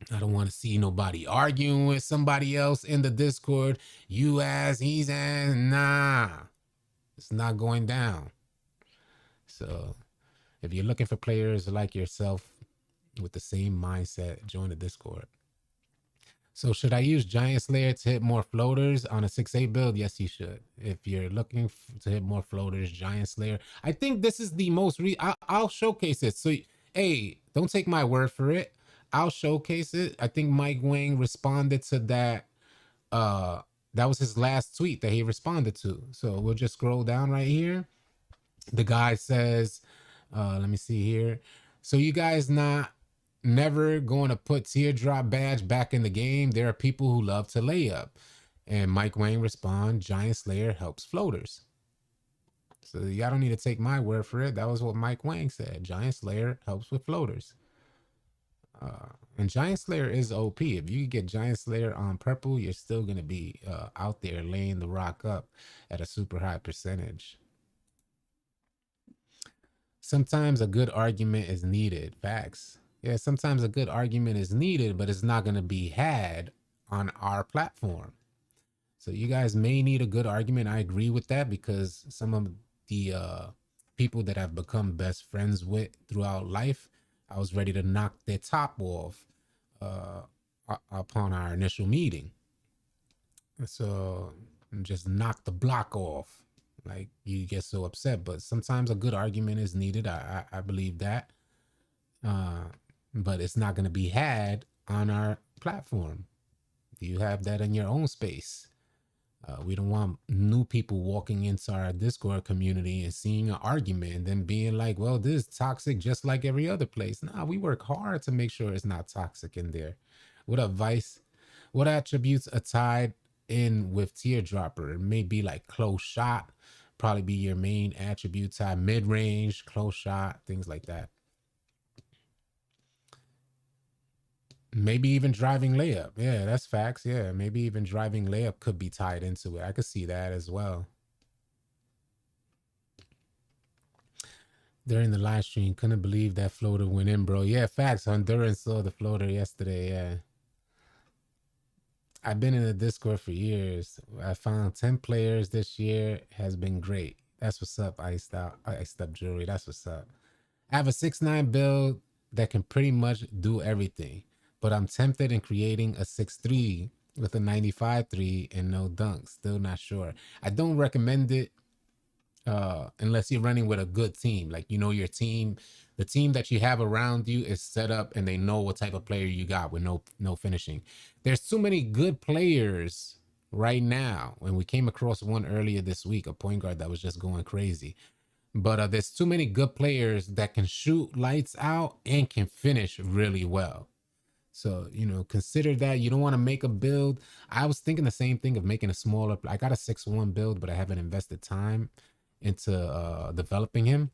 I don't want to see nobody arguing with somebody else in the Discord. You ass, he's ass. Nah, it's not going down. So if you're looking for players like yourself with the same mindset, join the Discord. So should I use Giant Slayer to hit more floaters on a 6.8 build? Yes, you should. If you're looking to hit more floaters, Giant Slayer. I think this is the most I'll showcase it. So, hey, don't take my word for it. I'll showcase it. I think Mike Wang responded to that. That was his last tweet that he responded to. So we'll just scroll down right here. The guy says, let me see here. So you guys never going to put teardrop badge back in the game. There are people who love to lay up. And Mike Wayne respond, Giant Slayer helps floaters. So y'all don't need to take my word for it. That was what Mike Wang said. Giant Slayer helps with floaters. And Giant Slayer is OP. If you get Giant Slayer on purple, you're still gonna be out there laying the rock up at a super high percentage. Sometimes a good argument is needed. Facts. Yeah, sometimes a good argument is needed, but it's not gonna be had on our platform. So you guys may need a good argument. I agree with that because some of the people that I've become best friends with throughout life, I was ready to knock their top off uh, upon our initial meeting. So just knock the block off. Like you get so upset, but sometimes a good argument is needed. I believe that, uh, but it's not going to be had on our platform. You have that in your own space. We don't want new people walking into our Discord community and seeing an argument and then being like, well, this is toxic just like every other place. Nah, we work hard to make sure it's not toxic in there. What advice, what attributes are tied in with teardropper? It may be like close shot, probably be your main attribute tied mid range, close shot, things like that. Maybe even driving layup. Yeah, that's facts. Yeah, maybe even driving layup could be tied into it. I could see that as well. During the live stream, couldn't believe that floater went in, bro. Yeah, facts. Honduran saw the floater yesterday. Yeah. I've been in the Discord for years. I found 10 players this year has been great. That's what's up, Iced Up Jewelry. That's what's up. I have a 6'9 build that can pretty much do everything, but I'm tempted in creating a 6'3 with a 95-3 and no dunks. Still not sure. I don't recommend it unless you're running with a good team. Like, you know, your team, the team that you have around you is set up and they know what type of player you got with no finishing. There's too many good players right now. And we came across one earlier this week, a point guard that was just going crazy. But there's too many good players that can shoot lights out and can finish really well. So, you know, consider that. You don't want to make a build. I was thinking the same thing of making a smaller. I got a 6'1 build, but I haven't invested time into developing him.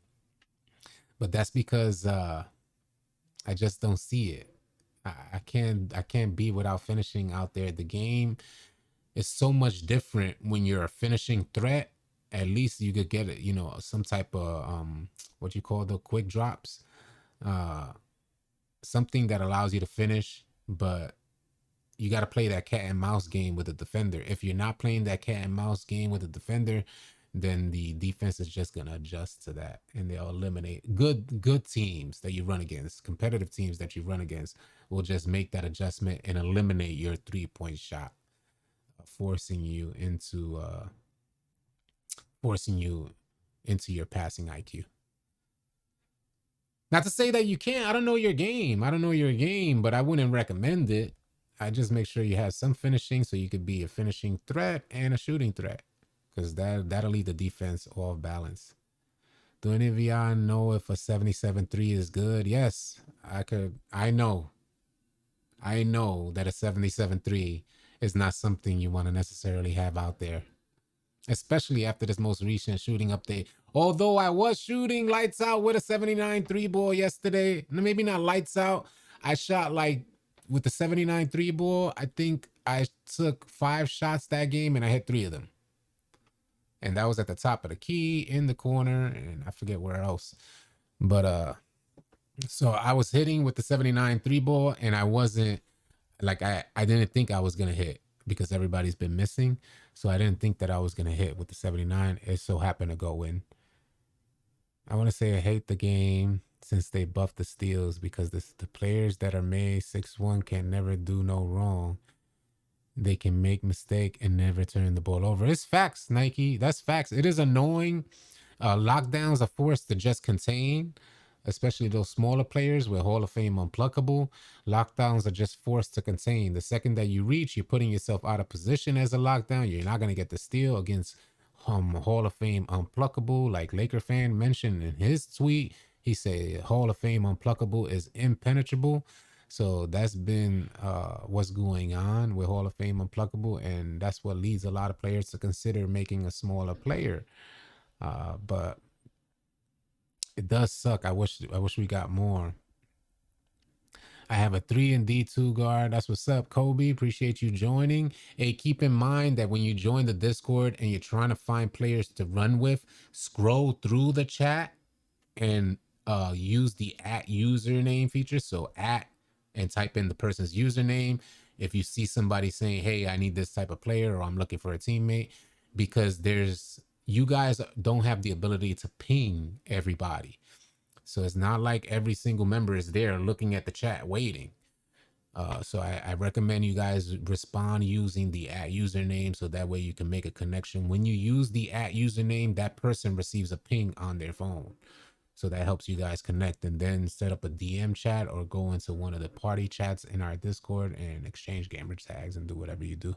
But that's because I just don't see it. I can't be without finishing out there. The game is so much different when you're a finishing threat. At least you could get it, you know, some type of what you call the quick drops. Uh Something that allows you to finish, but you got to play that cat and mouse game with the defender. If you're not playing that cat and mouse game with the defender, then the defense is just gonna adjust to that, and they'll eliminate good teams that you run against. Competitive teams that you run against will just make that adjustment and eliminate your 3-point shot, forcing you into your passing IQ. Not to say that you can't. I don't know your game. I don't know your game, but I wouldn't recommend it. I just make sure you have some finishing so you could be a finishing threat and a shooting threat, because that'll leave the defense off balance. Do any of y'all know if a 77-3 is good? Yes, I could. I know that a 77-3 is not something you want to necessarily have out there, especially after this most recent shooting update. Although I was shooting lights out with a 79 3-ball yesterday, maybe not lights out. I shot like with the 79 3-ball, I think I took 5 shots that game and I hit 3 of them. And that was at the top of the key, in the corner, and I forget where else. But so I was hitting with the 79 3-ball, and I wasn't like I didn't think I was gonna hit because everybody's been missing. So I didn't think that I was gonna hit with the 79. It so happened to go in. I want to say I hate the game since they buffed the steals, because the players that are made 6'1 can never do no wrong. They can make mistake and never turn the ball over. It's facts, Nike. That's facts. It is annoying. Lockdowns are forced to just contain, especially those smaller players with Hall of Fame unpluckable. Lockdowns are just forced to contain. The second that you reach, you're putting yourself out of position as a lockdown. You're not going to get the steal against Hall of Fame unpluckable. Like Laker fan mentioned in his tweet, he said Hall of Fame unpluckable is impenetrable. So that's been what's going on with Hall of Fame unpluckable, and that's what leads a lot of players to consider making a smaller player. But it does suck. I wish we got more. I have a 3 and D2 guard. That's what's up, Kobe. Appreciate you joining. Hey, keep in mind that when you join the Discord and you're trying to find players to run with, scroll through the chat and use the at username feature. So at and type in the person's username. If you see somebody saying, hey, I need this type of player, or I'm looking for a teammate, because you guys don't have the ability to ping everybody. So it's not like every single member is there looking at the chat waiting. So I recommend you guys respond using the at username, so that way you can make a connection. When you use the at username, that person receives a ping on their phone. So that helps you guys connect, and then set up a DM chat or go into one of the party chats in our Discord and exchange gamer tags and do whatever you do.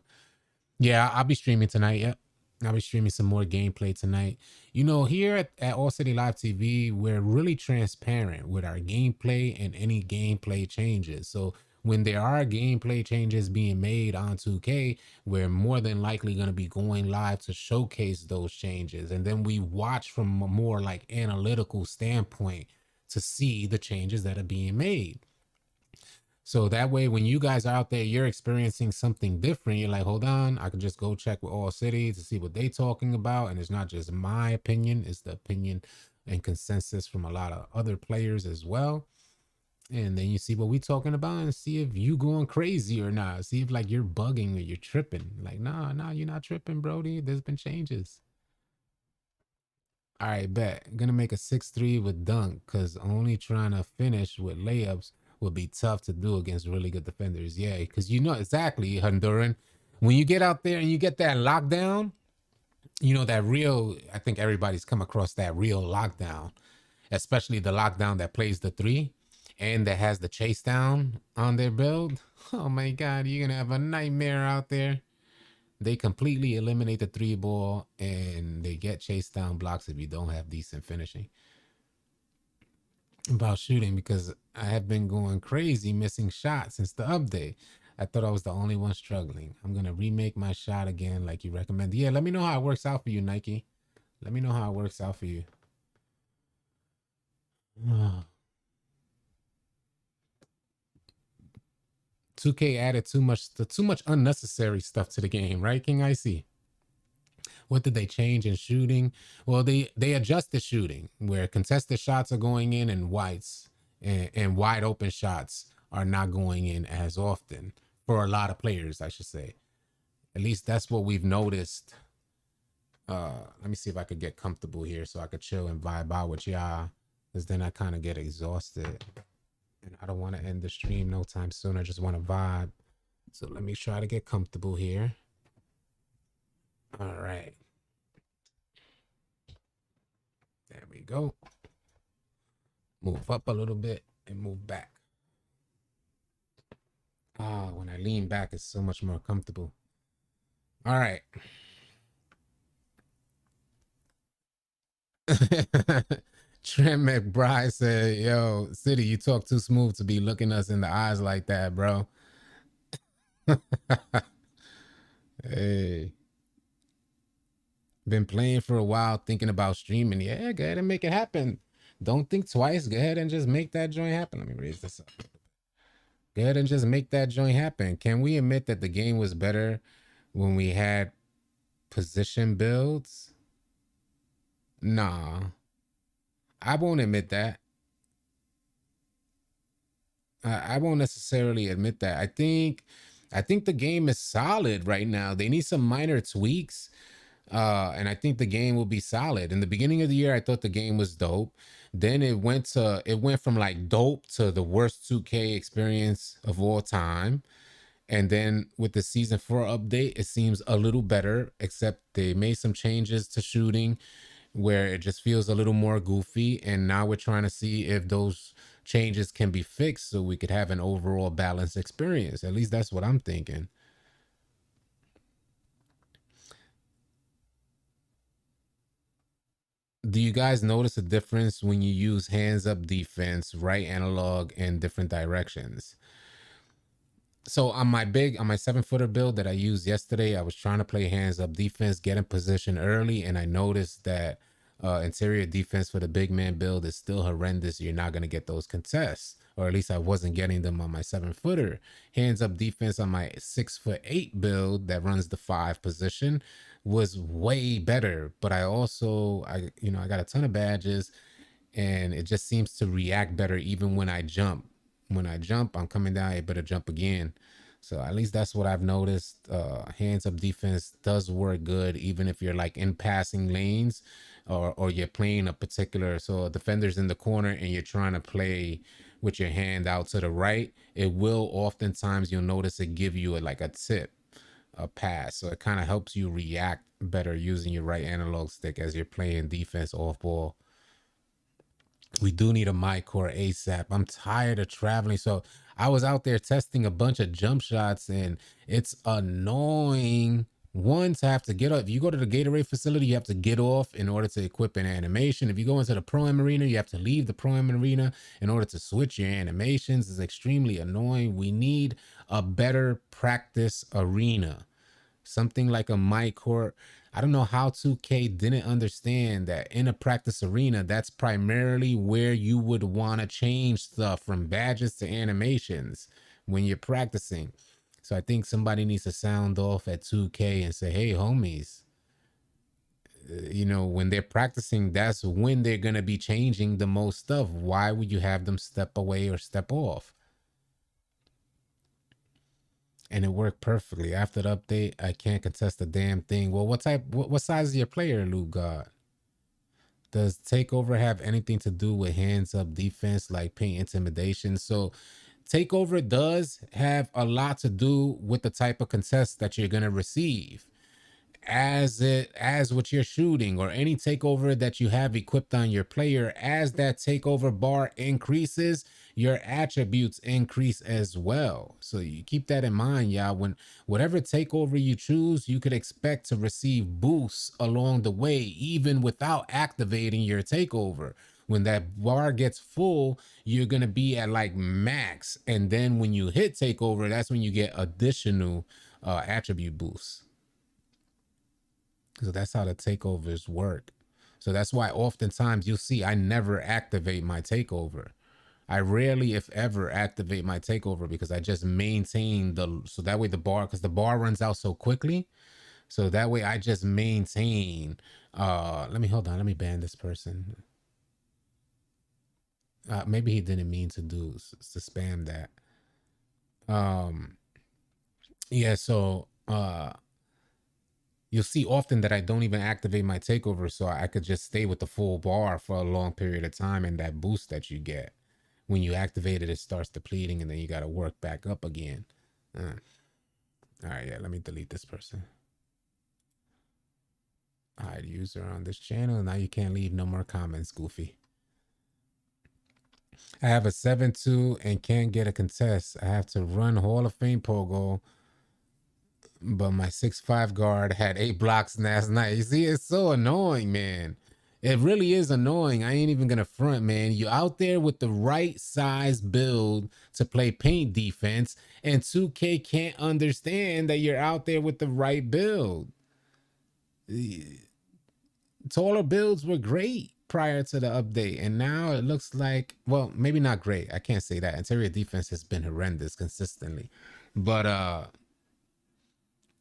Yeah, I'll be streaming tonight. Yep. I'll be streaming some more gameplay tonight. You know, here at All City Live TV, we're really transparent with our gameplay and any gameplay changes. So when there are gameplay changes being made on 2K, we're more than likely going to be going live to showcase those changes. And then we watch from a more like analytical standpoint to see the changes that are being made. So that way, when you guys are out there, you're experiencing something different. You're like, hold on, I can just go check with All City to see what they talking about. And it's not just my opinion, it's the opinion and consensus from a lot of other players as well. And then you see what we talking about and see if you going crazy or not. See if like you're bugging or you're tripping. Like, nah, you're not tripping, Brody. There's been changes. All right, bet. Gonna make a 6-3 with dunk, because only trying to finish with layups would be tough to do against really good defenders. Yeah, because you know exactly, Honduran. When you get out there and you get that lockdown, you know that real, I think everybody's come across that real lockdown, especially the lockdown that plays the 3 and that has the chase down on their build. Oh my God, you're gonna have a nightmare out there. They completely eliminate the 3 ball and they get chase down blocks if you don't have decent finishing. About shooting, because I have been going crazy missing shots since the update. I thought I was the only one struggling. I'm going to remake my shot again like you recommend. Yeah, let me know how it works out for you, Nike. Let me know how it works out for you. 2K added too much unnecessary stuff to the game, right, King IC? What did they change in shooting? Well, they adjusted shooting where contested shots are going in and whites and wide open shots are not going in as often for a lot of players, I should say. At least that's what we've noticed. Let me see if I could get comfortable here so I could chill and vibe out with y'all, because then I kind of get exhausted and I don't want to end the stream no time soon. I just want to vibe. So let me try to get comfortable here. All right. There we go. Move up a little bit and move back. When I lean back, it's so much more comfortable. All right. Trent McBride said, yo, City, you talk too smooth to be looking us in the eyes like that, bro. Hey. Been playing for a while, thinking about streaming. Yeah, go ahead and make it happen. Don't think twice. Go ahead and just make that joint happen. Let me raise this up. Go ahead and just make that joint happen. Can we admit that the game was better when we had position builds? Nah. I won't admit that. I won't necessarily admit that. I think the game is solid right now. They need some minor tweaks. And I think the game will be solid. In the beginning of the year, I thought the game was dope. Then it went from like dope to the worst 2K experience of all time. And then with the season 4 update, it seems a little better, except they made some changes to shooting where it just feels a little more goofy. And now we're trying to see if those changes can be fixed so we could have an overall balanced experience. At least that's what I'm thinking. Do you guys notice a difference when you use hands up defense, right analog, in different directions? So on my 7-footer build that I used yesterday, I was trying to play hands up defense, get in position early, and I noticed that interior defense for the big man build is still horrendous. You're not going to get those contests. or at least I wasn't getting them on my 7-footer. Hands up defense on my 6'8" build that runs the 5 position was way better. But I also, I got a ton of badges, and it just seems to react better even when I jump. When I jump, I'm coming down, I better jump again. So at least that's what I've noticed. Hands up defense does work good, even if you're like in passing lanes, or you're playing a particular, so a defender's in the corner and you're trying to play with your hand out to the right. It will oftentimes, you'll notice it give you like a tip, a pass. So it kind of helps you react better using your right analog stick as you're playing defense off ball. We do need a mic core ASAP. I'm tired of traveling. So I was out there testing a bunch of jump shots, and it's annoying. One, to have to get up. If you go to the Gatorade facility, you have to get off in order to equip an animation. If you go into the Pro-Am arena, you have to leave the Pro-Am arena in order to switch your animations. It's extremely annoying. We need a better practice arena, something like a mic court. I don't know how 2K didn't understand that in a practice arena, that's primarily where you would want to change stuff from badges to animations when you're practicing. So I think somebody needs to sound off at 2K and say, hey, homies, when they're practicing, that's when they're going to be changing the most stuff. Why would you have them step away or step off? And it worked perfectly. After the update, I can't contest a damn thing. Well, what size is your player, Luke God? Does takeover have anything to do with hands up defense, like paint intimidation? So takeover does have a lot to do with the type of contest that you're gonna receive, as what you're shooting, or any takeover that you have equipped on your player. As that takeover bar increases, your attributes increase as well. So you keep that in mind, y'all. When whatever takeover you choose, you could expect to receive boosts along the way, even without activating your takeover. When that bar gets full, you're gonna be at like max, and then when you hit takeover, that's when you get additional attribute boosts. So that's how the takeovers work. So that's why oftentimes you'll see I never activate my takeover. I rarely, if ever, activate my takeover, because I just maintain so that way the bar, because the bar runs out so quickly. So that way I just maintain. Hold on. Let me ban this person. Maybe he didn't mean to spam that. Yeah. So you'll see often that I don't even activate my takeover, so I could just stay with the full bar for a long period of time, and that boost that you get when you activate it, it starts depleting, and then you got to work back up again. All right, yeah, let me delete this person. Hide user on this channel. Now you can't leave no more comments, Goofy. I have a 7-2 and can't get a contest. I have to run Hall of Fame Pogo, but my 6'5" guard had 8 blocks last night. You see, it's so annoying, man. It really is annoying. I ain't even gonna front, man. You out there with the right size build to play paint defense, and 2K can't understand that you're out there with the right build. Taller builds were great prior to the update, and now it looks like, well, maybe not great. I can't say that. Interior defense has been horrendous consistently. But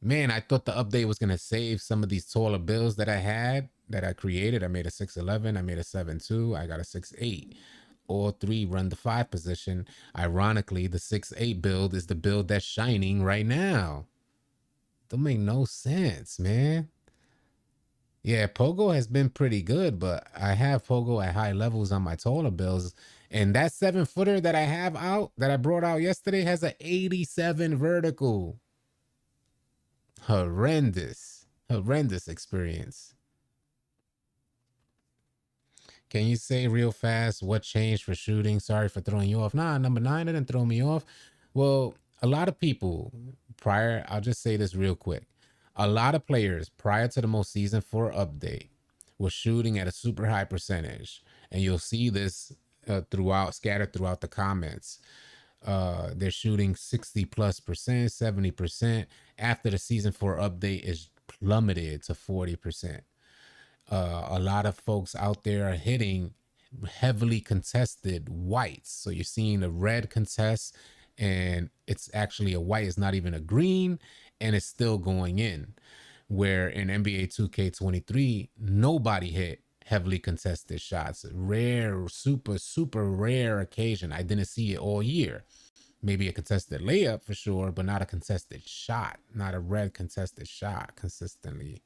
man, I thought the update was gonna save some of these taller builds that I created. I made a 6'11, I made a 7'2, I got a 6'8. All three run the 5 position. Ironically, the 6'8 build is the build that's shining right now. Don't make no sense, man. Yeah, Pogo has been pretty good, but I have Pogo at high levels on my taller builds. And that 7-footer that I have out, that I brought out yesterday, has an 87 vertical. Horrendous experience. Can you say real fast what changed for shooting? Sorry for throwing you off. Nah, number 9 didn't throw me off. Well, a lot of people I'll just say this real quick. A lot of players prior to the most season 4 update was shooting at a super high percentage. And you'll see this scattered throughout the comments. They're shooting 60+%, 70%. After the season 4 update is plummeted to 40%. A lot of folks out there are hitting heavily contested whites. So you're seeing a red contest, and it's actually a white. It's not even a green, and it's still going in. Where in NBA 2K23, nobody hit heavily contested shots. Rare, super rare occasion. I didn't see it all year. Maybe a contested layup for sure, but not a contested shot, not a red contested shot consistently.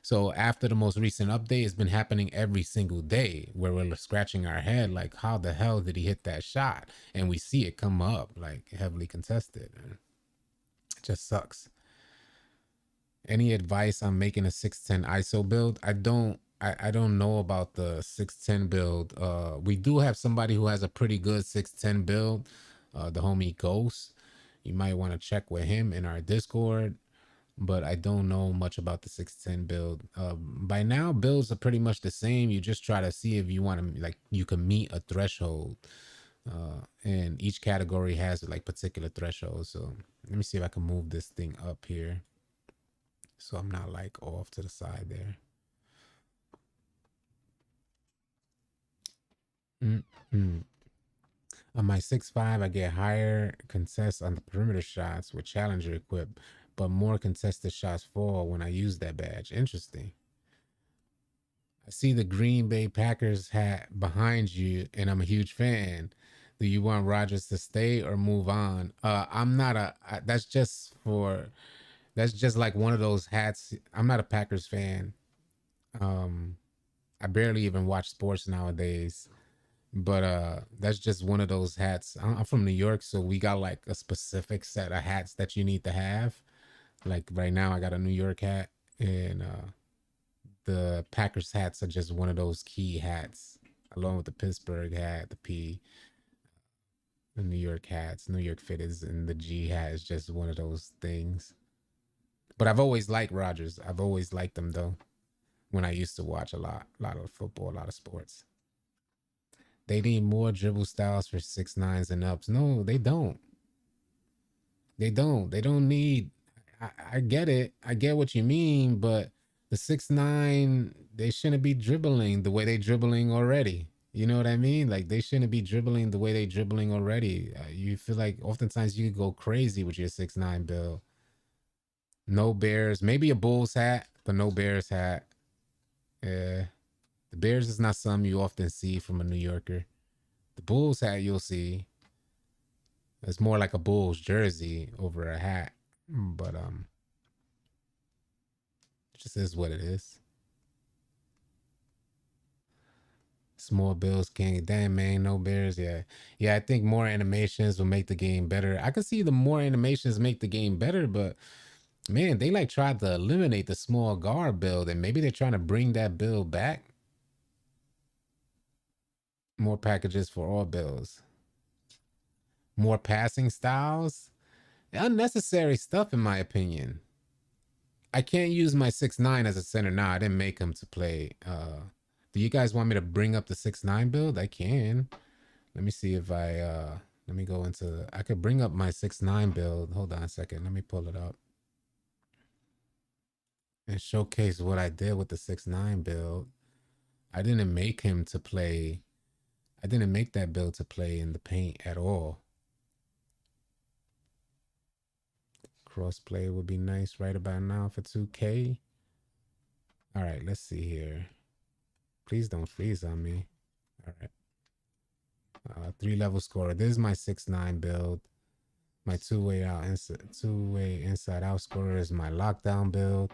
So after the most recent update, it's been happening every single day where we're scratching our head like, how the hell did he hit that shot? And we see it come up like heavily contested. It just sucks. Any advice on making a 610 ISO build? I don't know about the 610 build. We do have somebody who has a pretty good 610 build, the homie Ghost. You might want to check with him in our Discord, but I don't know much about the 610 build. By now, builds are pretty much the same. You just try to see if you want to, like, you can meet a threshold. And each category has like particular thresholds. So let me see if I can move this thing up here, so I'm not like off to the side there. Mm-hmm. On my 6'5", I get higher contest on the perimeter shots with challenger equipped, but more contested shots fall when I use that badge. Interesting. I see the Green Bay Packers hat behind you, and I'm a huge fan. Do you want Rodgers to stay or move on? I'm not that's just for, that's just like one of those hats. I'm not a Packers fan. I barely even watch sports nowadays. But that's just one of those hats. I'm from New York, so we got like a specific set of hats that you need to have. Like right now, I got a New York hat, and the Packers hats are just one of those key hats, along with the Pittsburgh hat, the New York hats, New York fitteds, and the G hat is just one of those things. But I've always liked Rodgers. I've always liked them though. When I used to watch a lot of football, a lot of sports. They need more dribble styles for 6'9s and ups. No, they don't. They don't. They don't need. I get it. I get what you mean, but the 6'9", they shouldn't be dribbling the way they dribbling already. You know what I mean? Like they shouldn't be dribbling the way they dribbling already. You feel like oftentimes you could go crazy with your 6'9" build. No Bears, maybe a Bulls hat, but no Bears hat. Yeah, the Bears is not something you often see from a New Yorker. The Bulls hat you'll see. It's more like a Bulls jersey over a hat, but it just is what it is. Small Bills can't. Damn man, no Bears. Yeah, yeah. I think more animations will make the game better. I can see the more animations make the game better, but man, they like tried to eliminate the small guard build, and maybe they're trying to bring that build back. More packages for all builds. More passing styles. Unnecessary stuff, in my opinion. I can't use my 6'9" as a center now. I didn't make him to play. Do you guys want me to bring up the 6'9" build? I can. Let me see if I let me go into, I could bring up my 6'9" build. Hold on a second. Let me pull it up and showcase what I did with the 6'9" build. I didn't make him to play. I didn't make that build to play in the paint at all. Crossplay would be nice right about now for 2K. All right, let's see here. Please don't freeze on me. All right. 3-level scorer. This is my 6'9" build. My two-way inside out scorer is my lockdown build.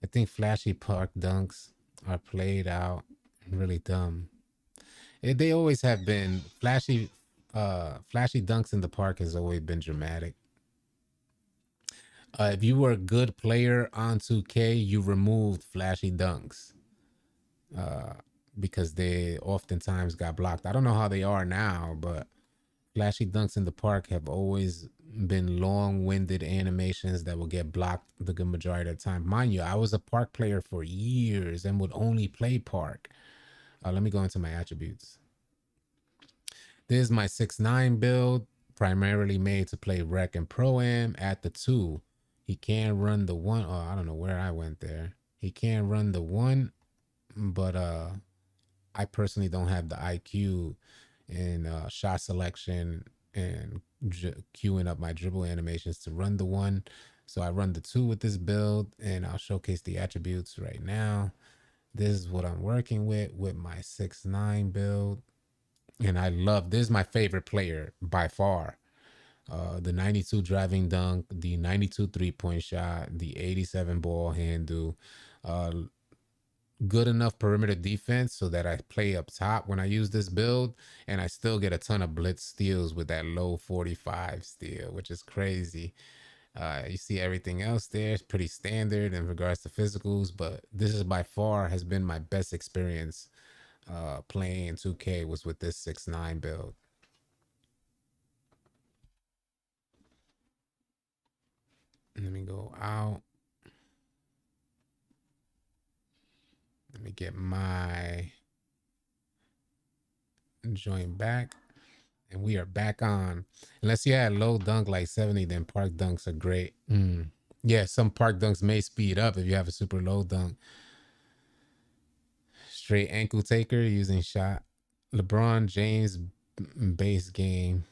I think flashy park dunks are played out really dumb. They always have been flashy. Flashy dunks in the park has always been dramatic. If you were a good player on 2K, you removed flashy dunks. Because they oftentimes got blocked. I don't know how they are now, but flashy dunks in the park have always been long-winded animations that will get blocked the good majority of the time. Mind you, I was a park player for years and would only play park. Let me go into my attributes. This is my 6'9" build, primarily made to play rec and pro-am at the 2. He can run the 1. Oh, I don't know where I went there. He can run the 1, but I personally don't have the IQ in shot selection and queuing up my dribble animations to run the one. So I run the two with this build, and I'll showcase the attributes right now. This is what I'm working with my 6'9" build. And I love, this is my favorite player by far. The 92 driving dunk, the 92 3-point shot, the 87 ball handle, uh, good enough perimeter defense so that I play up top when I use this build, and I still get a ton of blitz steals with that low 45 steal, which is crazy. You see everything else there is pretty standard in regards to physicals, but this is by far has been my best experience playing 2K was with this 6'9" build. Let me go out. Let me get my joint back. And we are back on. Unless you had low dunk like 70, then park dunks are great. Yeah, some park dunks may speed up if you have a super low dunk. Straight ankle taker using shot. LeBron James base game.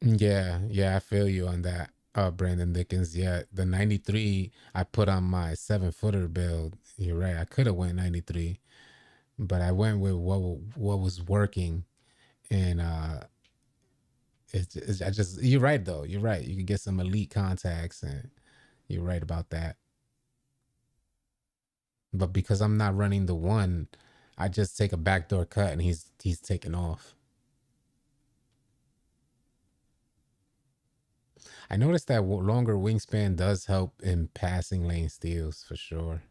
Yeah, I feel you on that. Brandon Dickens. Yeah, the 93 I put on my 7-footer build. You're right. I could have went 93, but I went with what was working, and I just, you're right though. You're right. You can get some elite contacts, and you're right about that. But because I'm not running the one, I just take a backdoor cut, and he's taking off. I noticed that longer wingspan does help in passing lane steals for sure.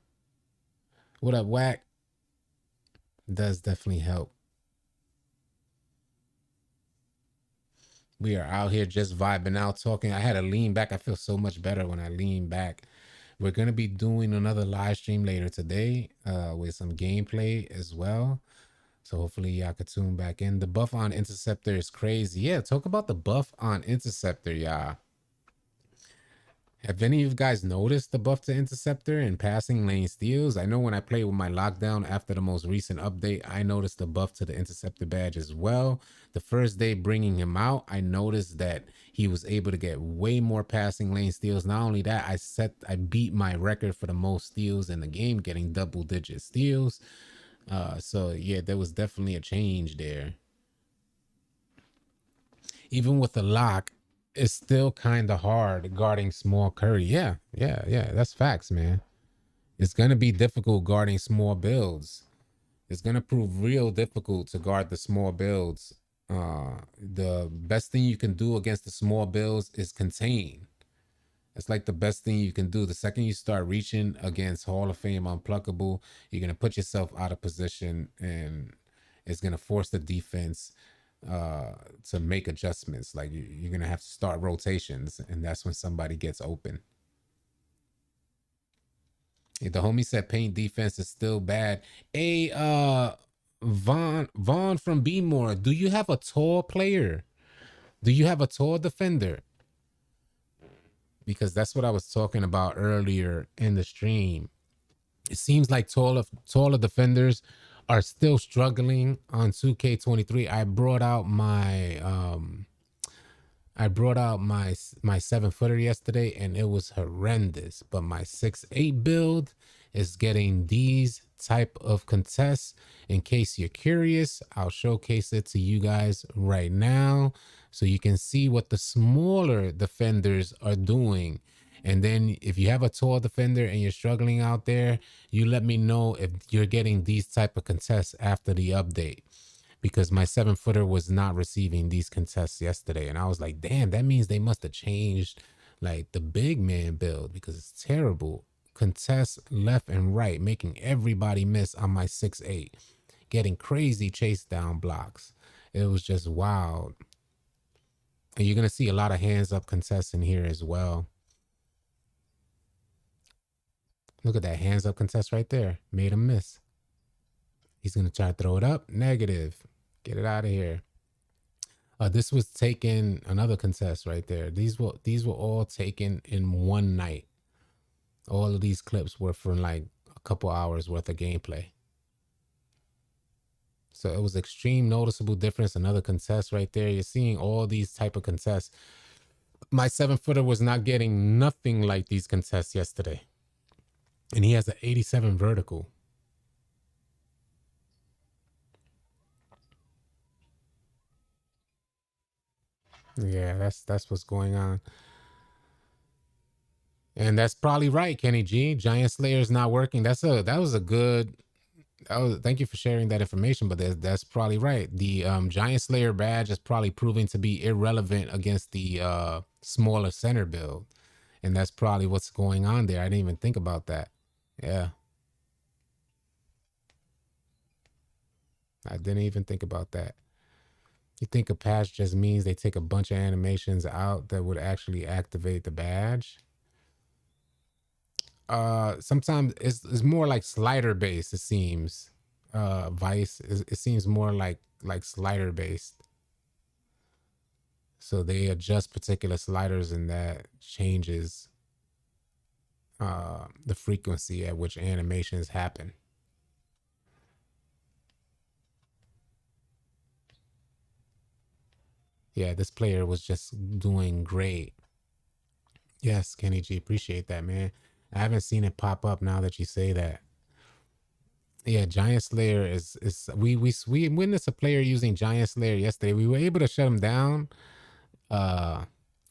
What up, Whack? Does definitely help. We are out here just vibing out, talking. I had to lean back. I feel so much better when I lean back. We're gonna be doing another live stream later today with some gameplay as well. So hopefully y'all could tune back in. The buff on Interceptor is crazy. Yeah, talk about the buff on Interceptor, y'all. Have any of you guys noticed the buff to Interceptor and passing lane steals? I know when I played with my lockdown after the most recent update, I noticed the buff to the Interceptor badge as well. The first day bringing him out, I noticed that he was able to get way more passing lane steals. Not only that, I beat my record for the most steals in the game, getting double-digit steals. So yeah, there was definitely a change there. Even with the lock, it's still kind of hard guarding small Curry. Yeah. That's facts, man. It's gonna be difficult guarding small builds. It's gonna prove real difficult to guard the small builds. The best thing you can do against the small builds is contain. It's like the best thing you can do. The second you start reaching against Hall of Fame unpluckable, you're gonna put yourself out of position, and it's gonna force the defense to make adjustments. Like you're gonna have to start rotations, and that's when somebody gets open. The homie said paint defense is still bad. Hey, Vaughn from Be More, do you have a tall player? Do you have a tall defender? Because that's what I was talking about earlier in the stream. It seems like taller defenders are still struggling on 2K23. I brought out my 7-footer yesterday, and it was horrendous. But my 6'8" build is getting these type of contests. In case you're curious, I'll showcase it to you guys right now so you can see what the smaller defenders are doing. And then if you have a tall defender and you're struggling out there, you let me know if you're getting these type of contests after the update, because my 7-footer was not receiving these contests yesterday. And I was like, damn, that means they must have changed like the big man build, because it's terrible. Contests left and right, making everybody miss on my 6'8", getting crazy chase down blocks. It was just wild. And you're going to see a lot of hands up contests in here as well. Look at that hands up contest right there. Made him miss. He's going to try to throw it up. Negative. Get it out of here. This was taken, another contest right there. These were all taken in one night. All of these clips were from like a couple hours worth of gameplay. So it was extreme noticeable difference. Another contest right there. You're seeing all these type of contests. My 7-footer was not getting nothing like these contests yesterday. And he has an 87 vertical. Yeah, that's what's going on. And that's probably right, Kenny G. Giant Slayer is not working. That was a good. Thank you for sharing that information. But that's probably right. The Giant Slayer badge is probably proving to be irrelevant against the smaller center build, and that's probably what's going on there. I didn't even think about that. Yeah, I didn't even think about that. You think a patch just means they take a bunch of animations out that would actually activate the badge? Sometimes it's more like slider based, it seems. Vice it seems more like slider based. So they adjust particular sliders and that changes the frequency at which animations happen. Yeah, this player was just doing great. Yes, Kenny G, appreciate that, man. I haven't seen it pop up now that you say that. Yeah, Giant Slayer is we witnessed a player using Giant Slayer yesterday. We were able to shut him down. I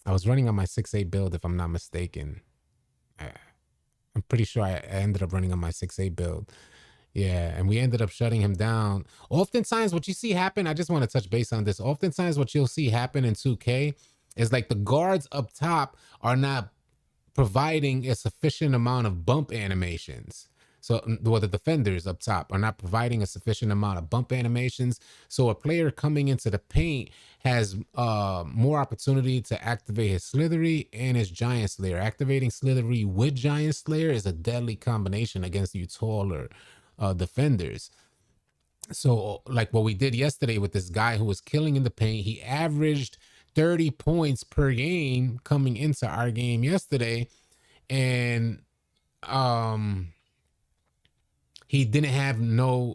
was running on my 6.8 build, if I'm not mistaken. I'm pretty sure I ended up running on my 6.8 build. Yeah, and we ended up shutting him down. Oftentimes, what you see happen, I just want to touch base on this. Oftentimes, what you'll see happen in 2K is like the guards up top are not providing a sufficient amount of bump animations. So, well, the defenders up top are not providing a sufficient amount of bump animations. So, a player coming into the paint has more opportunity to activate his Slithery and his Giant Slayer. Activating Slithery with Giant Slayer is a deadly combination against you taller defenders. So, like what we did yesterday with this guy who was killing in the paint, he averaged 30 points per game coming into our game yesterday. And he didn't have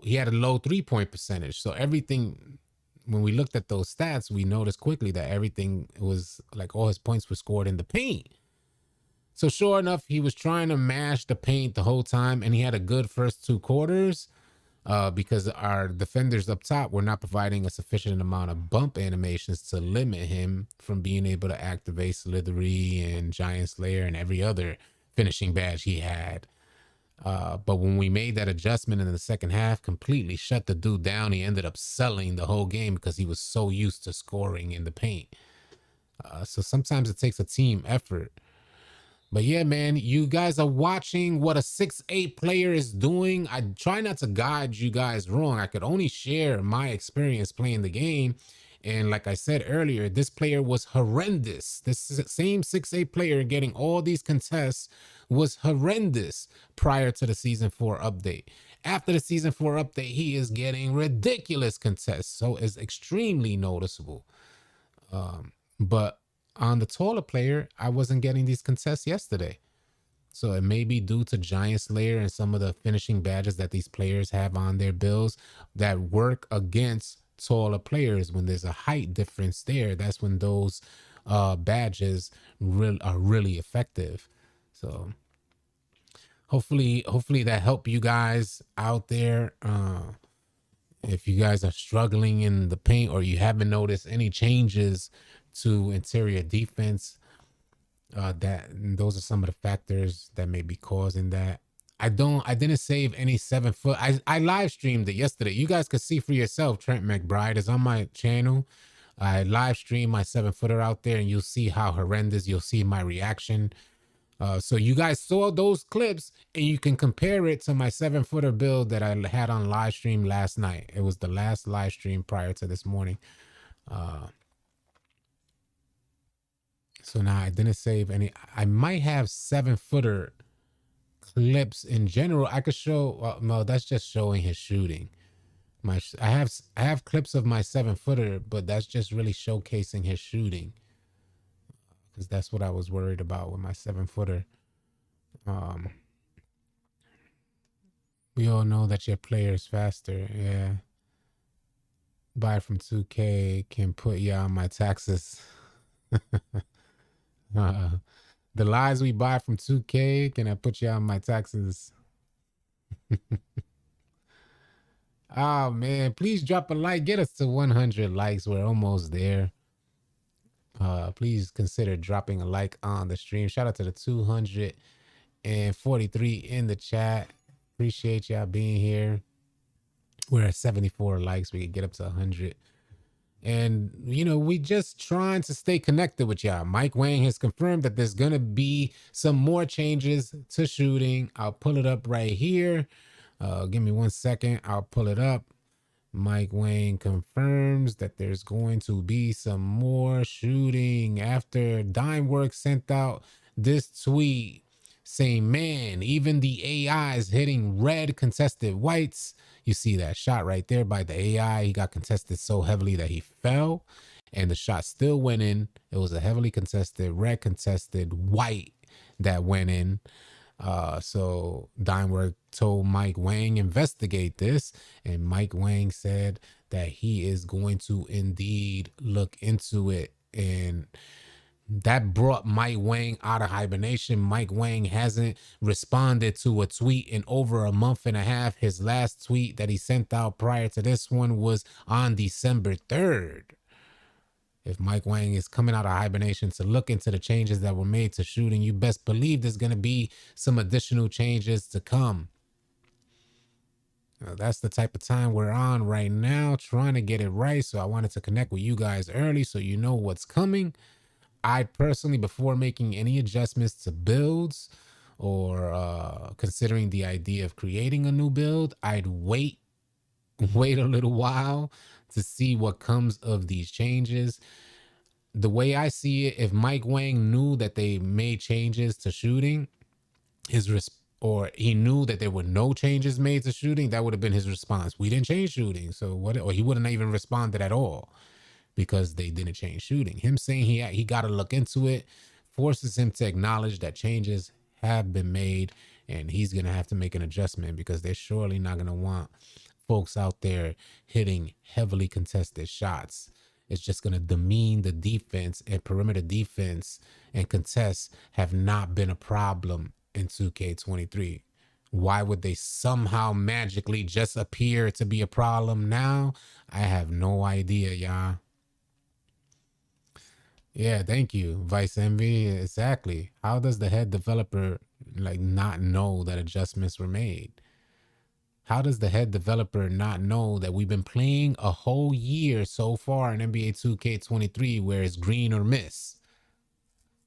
he had a low 3-point percentage. So everything, when we looked at those stats, we noticed quickly that everything was like all his points were scored in the paint. So sure enough, he was trying to mash the paint the whole time, and he had a good first 2 quarters because our defenders up top were not providing a sufficient amount of bump animations to limit him from being able to activate Slithery and Giant Slayer and every other finishing badge he had. But when we made that adjustment in the second half, completely shut the dude down. He ended up selling the whole game because he was so used to scoring in the paint. So sometimes it takes a team effort. But yeah, man, you guys are watching what a 6'8 player is doing. I try not to guide you guys wrong. I could only share my experience playing the game. And like I said earlier, this player was horrendous. This same 6'8 player getting all these contests was horrendous prior to the season 4 update. After the season 4 update, he is getting ridiculous contests. So it's extremely noticeable. But on the taller player, I wasn't getting these contests yesterday. So it may be due to Giant Slayer and some of the finishing badges that these players have on their builds that work against taller players. When there's a height difference there, that's when those badges are really effective. So hopefully that helped you guys out there. If you guys are struggling in the paint or you haven't noticed any changes to interior defense, those are some of the factors that may be causing that. I didn't save any 7-foot. I live streamed it yesterday. You guys could see for yourself. Trent McBride is on my channel. I live stream my 7-footer out there, and you'll see how horrendous. You'll see my reaction. So you guys saw those clips, and you can compare it to my 7-footer build that I had on live stream last night. It was the last live stream prior to this morning. So now I didn't save any. I might have 7-footer clips in general. I could show. No, that's just showing his shooting. I have clips of my 7-footer, but that's just really showcasing his shooting, because that's what I was worried about with my 7-footer. Um, we all know that your player is faster. Yeah. Buy from 2K can put you on my taxes. uh, the lies we buy from 2K, can I put you on my taxes? Oh man, please drop a like. Get us to 100 likes. We're almost there. Please consider dropping a like on the stream. Shout out to the 243 in the chat. Appreciate y'all being here. We're at 74 likes. We could get up to 100. And, we just trying to stay connected with y'all. Mike Wang has confirmed that there's going to be some more changes to shooting. I'll pull it up right here. Give me 1 second. I'll pull it up. Mike Wang confirms that there's going to be some more shooting after Dimeworks sent out this tweet saying, man, even the AI is hitting red contested whites. You see that shot right there by the AI. He got contested so heavily that he fell, and the shot still went in. It was a heavily contested, red contested white that went in. So Dimework told Mike Wang investigate this, and Mike Wang said that he is going to indeed look into it, and that brought Mike Wang out of hibernation. Mike Wang hasn't responded to a tweet in over a month and a half. His last tweet that he sent out prior to this one was on December 3rd. If Mike Wang is coming out of hibernation to look into the changes that were made to shooting, you best believe there's going to be some additional changes to come. That's the type of time we're on right now, trying to get it right. So I wanted to connect with you guys early so you know what's coming. I personally, before making any adjustments to builds or considering the idea of creating a new build, I'd wait a little while to see what comes of these changes. The way I see it, if Mike Wang knew that they made changes to shooting, or he knew that there were no changes made to shooting, that would have been his response. We didn't change shooting, so what? Or he wouldn't even responded at all because they didn't change shooting. Him saying he got to look into it forces him to acknowledge that changes have been made, and he's gonna have to make an adjustment because they're surely not gonna want folks out there hitting heavily contested shots. It's just going to demean the defense, and perimeter defense and contests have not been a problem in 2K23. Why would they somehow magically just appear to be a problem now? I have no idea, y'all. Yeah, thank you, Vice Envy. Exactly. How does the head developer not know that adjustments were made? How does the head developer not know that we've been playing a whole year so far in NBA 2K23 where it's green or miss?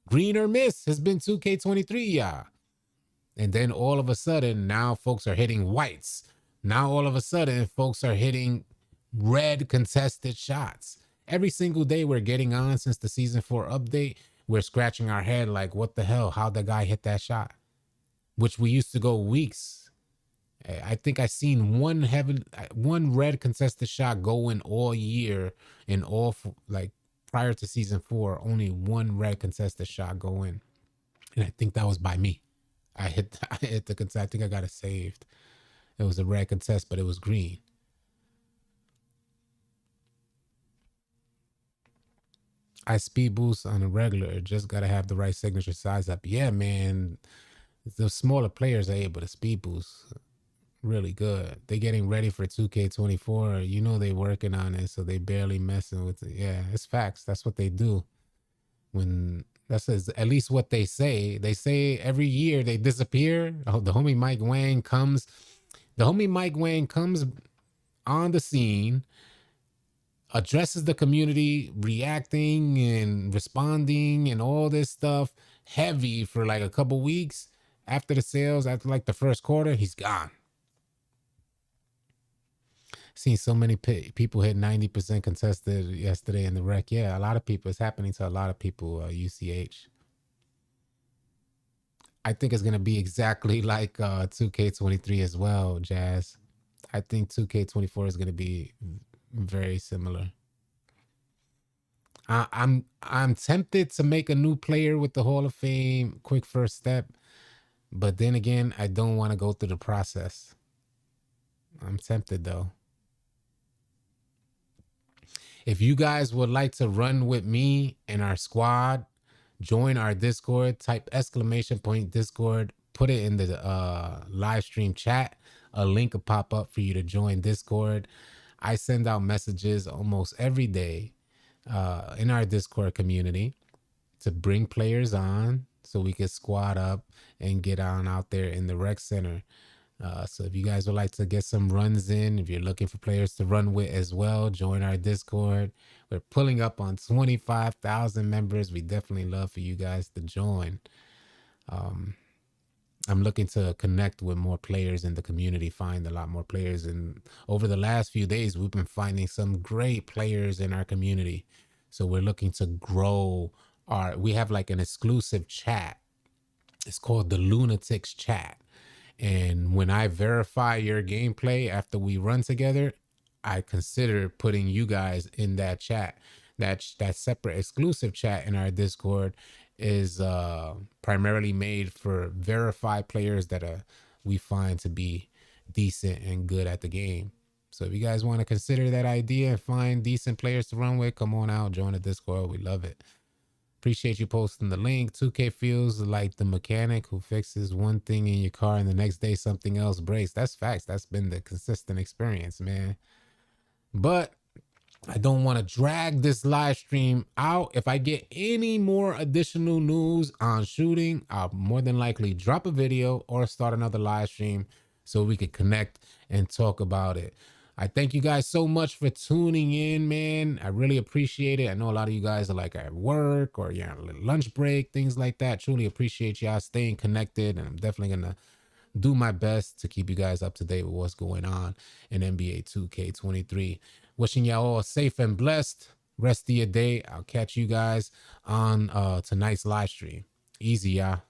Green or miss has been 2K23, yeah. And then all of a sudden, now folks are hitting whites. Now all of a sudden, folks are hitting red contested shots. Every single day we're getting on since the Season 4 update, we're scratching our head like, what the hell? How'd the guy hit that shot? Which we used to go weeks. I think I seen one red contested shot going all year, and prior to Season 4, only one red contested shot going, and I think that was by me. I hit the contest. I think I got it saved. It was a red contest, but it was green. I speed boost on a regular. Just gotta have the right signature size up. Yeah, man. The smaller players are able to speed boost really good. They getting ready for 2K24. They working on it, so they barely messing with it. Yeah, it's facts. That's what they do. That's at least what they say. They say every year they disappear. Oh, the homie Mike Wang comes. The homie Mike Wang comes on the scene, addresses the community, reacting and responding and all this stuff heavy for like a couple weeks. After the sales, after like the first quarter, he's gone. Seen so many people hit 90% contested yesterday in the rec. Yeah, a lot of people. It's happening to a lot of people. UCH. I think it's gonna be exactly like 2K23 as well, Jazz. I think 2K24 is gonna be very similar. I'm tempted to make a new player with the Hall of Fame quick first step. But then again, I don't want to go through the process. I'm tempted though. If you guys would like to run with me and our squad, join our Discord, type exclamation point Discord, put it in the live stream chat. A link will pop up for you to join Discord. I send out messages almost every day in our Discord community to bring players on so we can squad up and get on out there in the rec center. So if you guys would like to get some runs in, if you're looking for players to run with as well, join our Discord. We're pulling up on 25,000 members. We definitely love for you guys to join. I'm looking to connect with more players in the community, find a lot more players. And over the last few days, we've been finding some great players in our community. So we're looking to grow we have like an exclusive chat. It's called the Lunatics Chat. And when I verify your gameplay after we run together, I consider putting you guys in that chat. That separate exclusive chat in our Discord is primarily made for verified players that we find to be decent and good at the game. So if you guys want to consider that idea and find decent players to run with, come on out, join the Discord. We love it. Appreciate you posting the link. 2K feels like the mechanic who fixes one thing in your car and the next day something else breaks. That's facts. That's been the consistent experience, man. But I don't want to drag this live stream out. If I get any more additional news on shooting, I'll more than likely drop a video or start another live stream so we could connect and talk about it. I thank you guys so much for tuning in, man. I really appreciate it. I know a lot of you guys are like at work or you're on a lunch break, things like that. Truly appreciate y'all staying connected, and I'm definitely going to do my best to keep you guys up to date with what's going on in NBA 2K23. Wishing y'all all safe and blessed rest of your day. I'll catch you guys on tonight's live stream. Easy, y'all.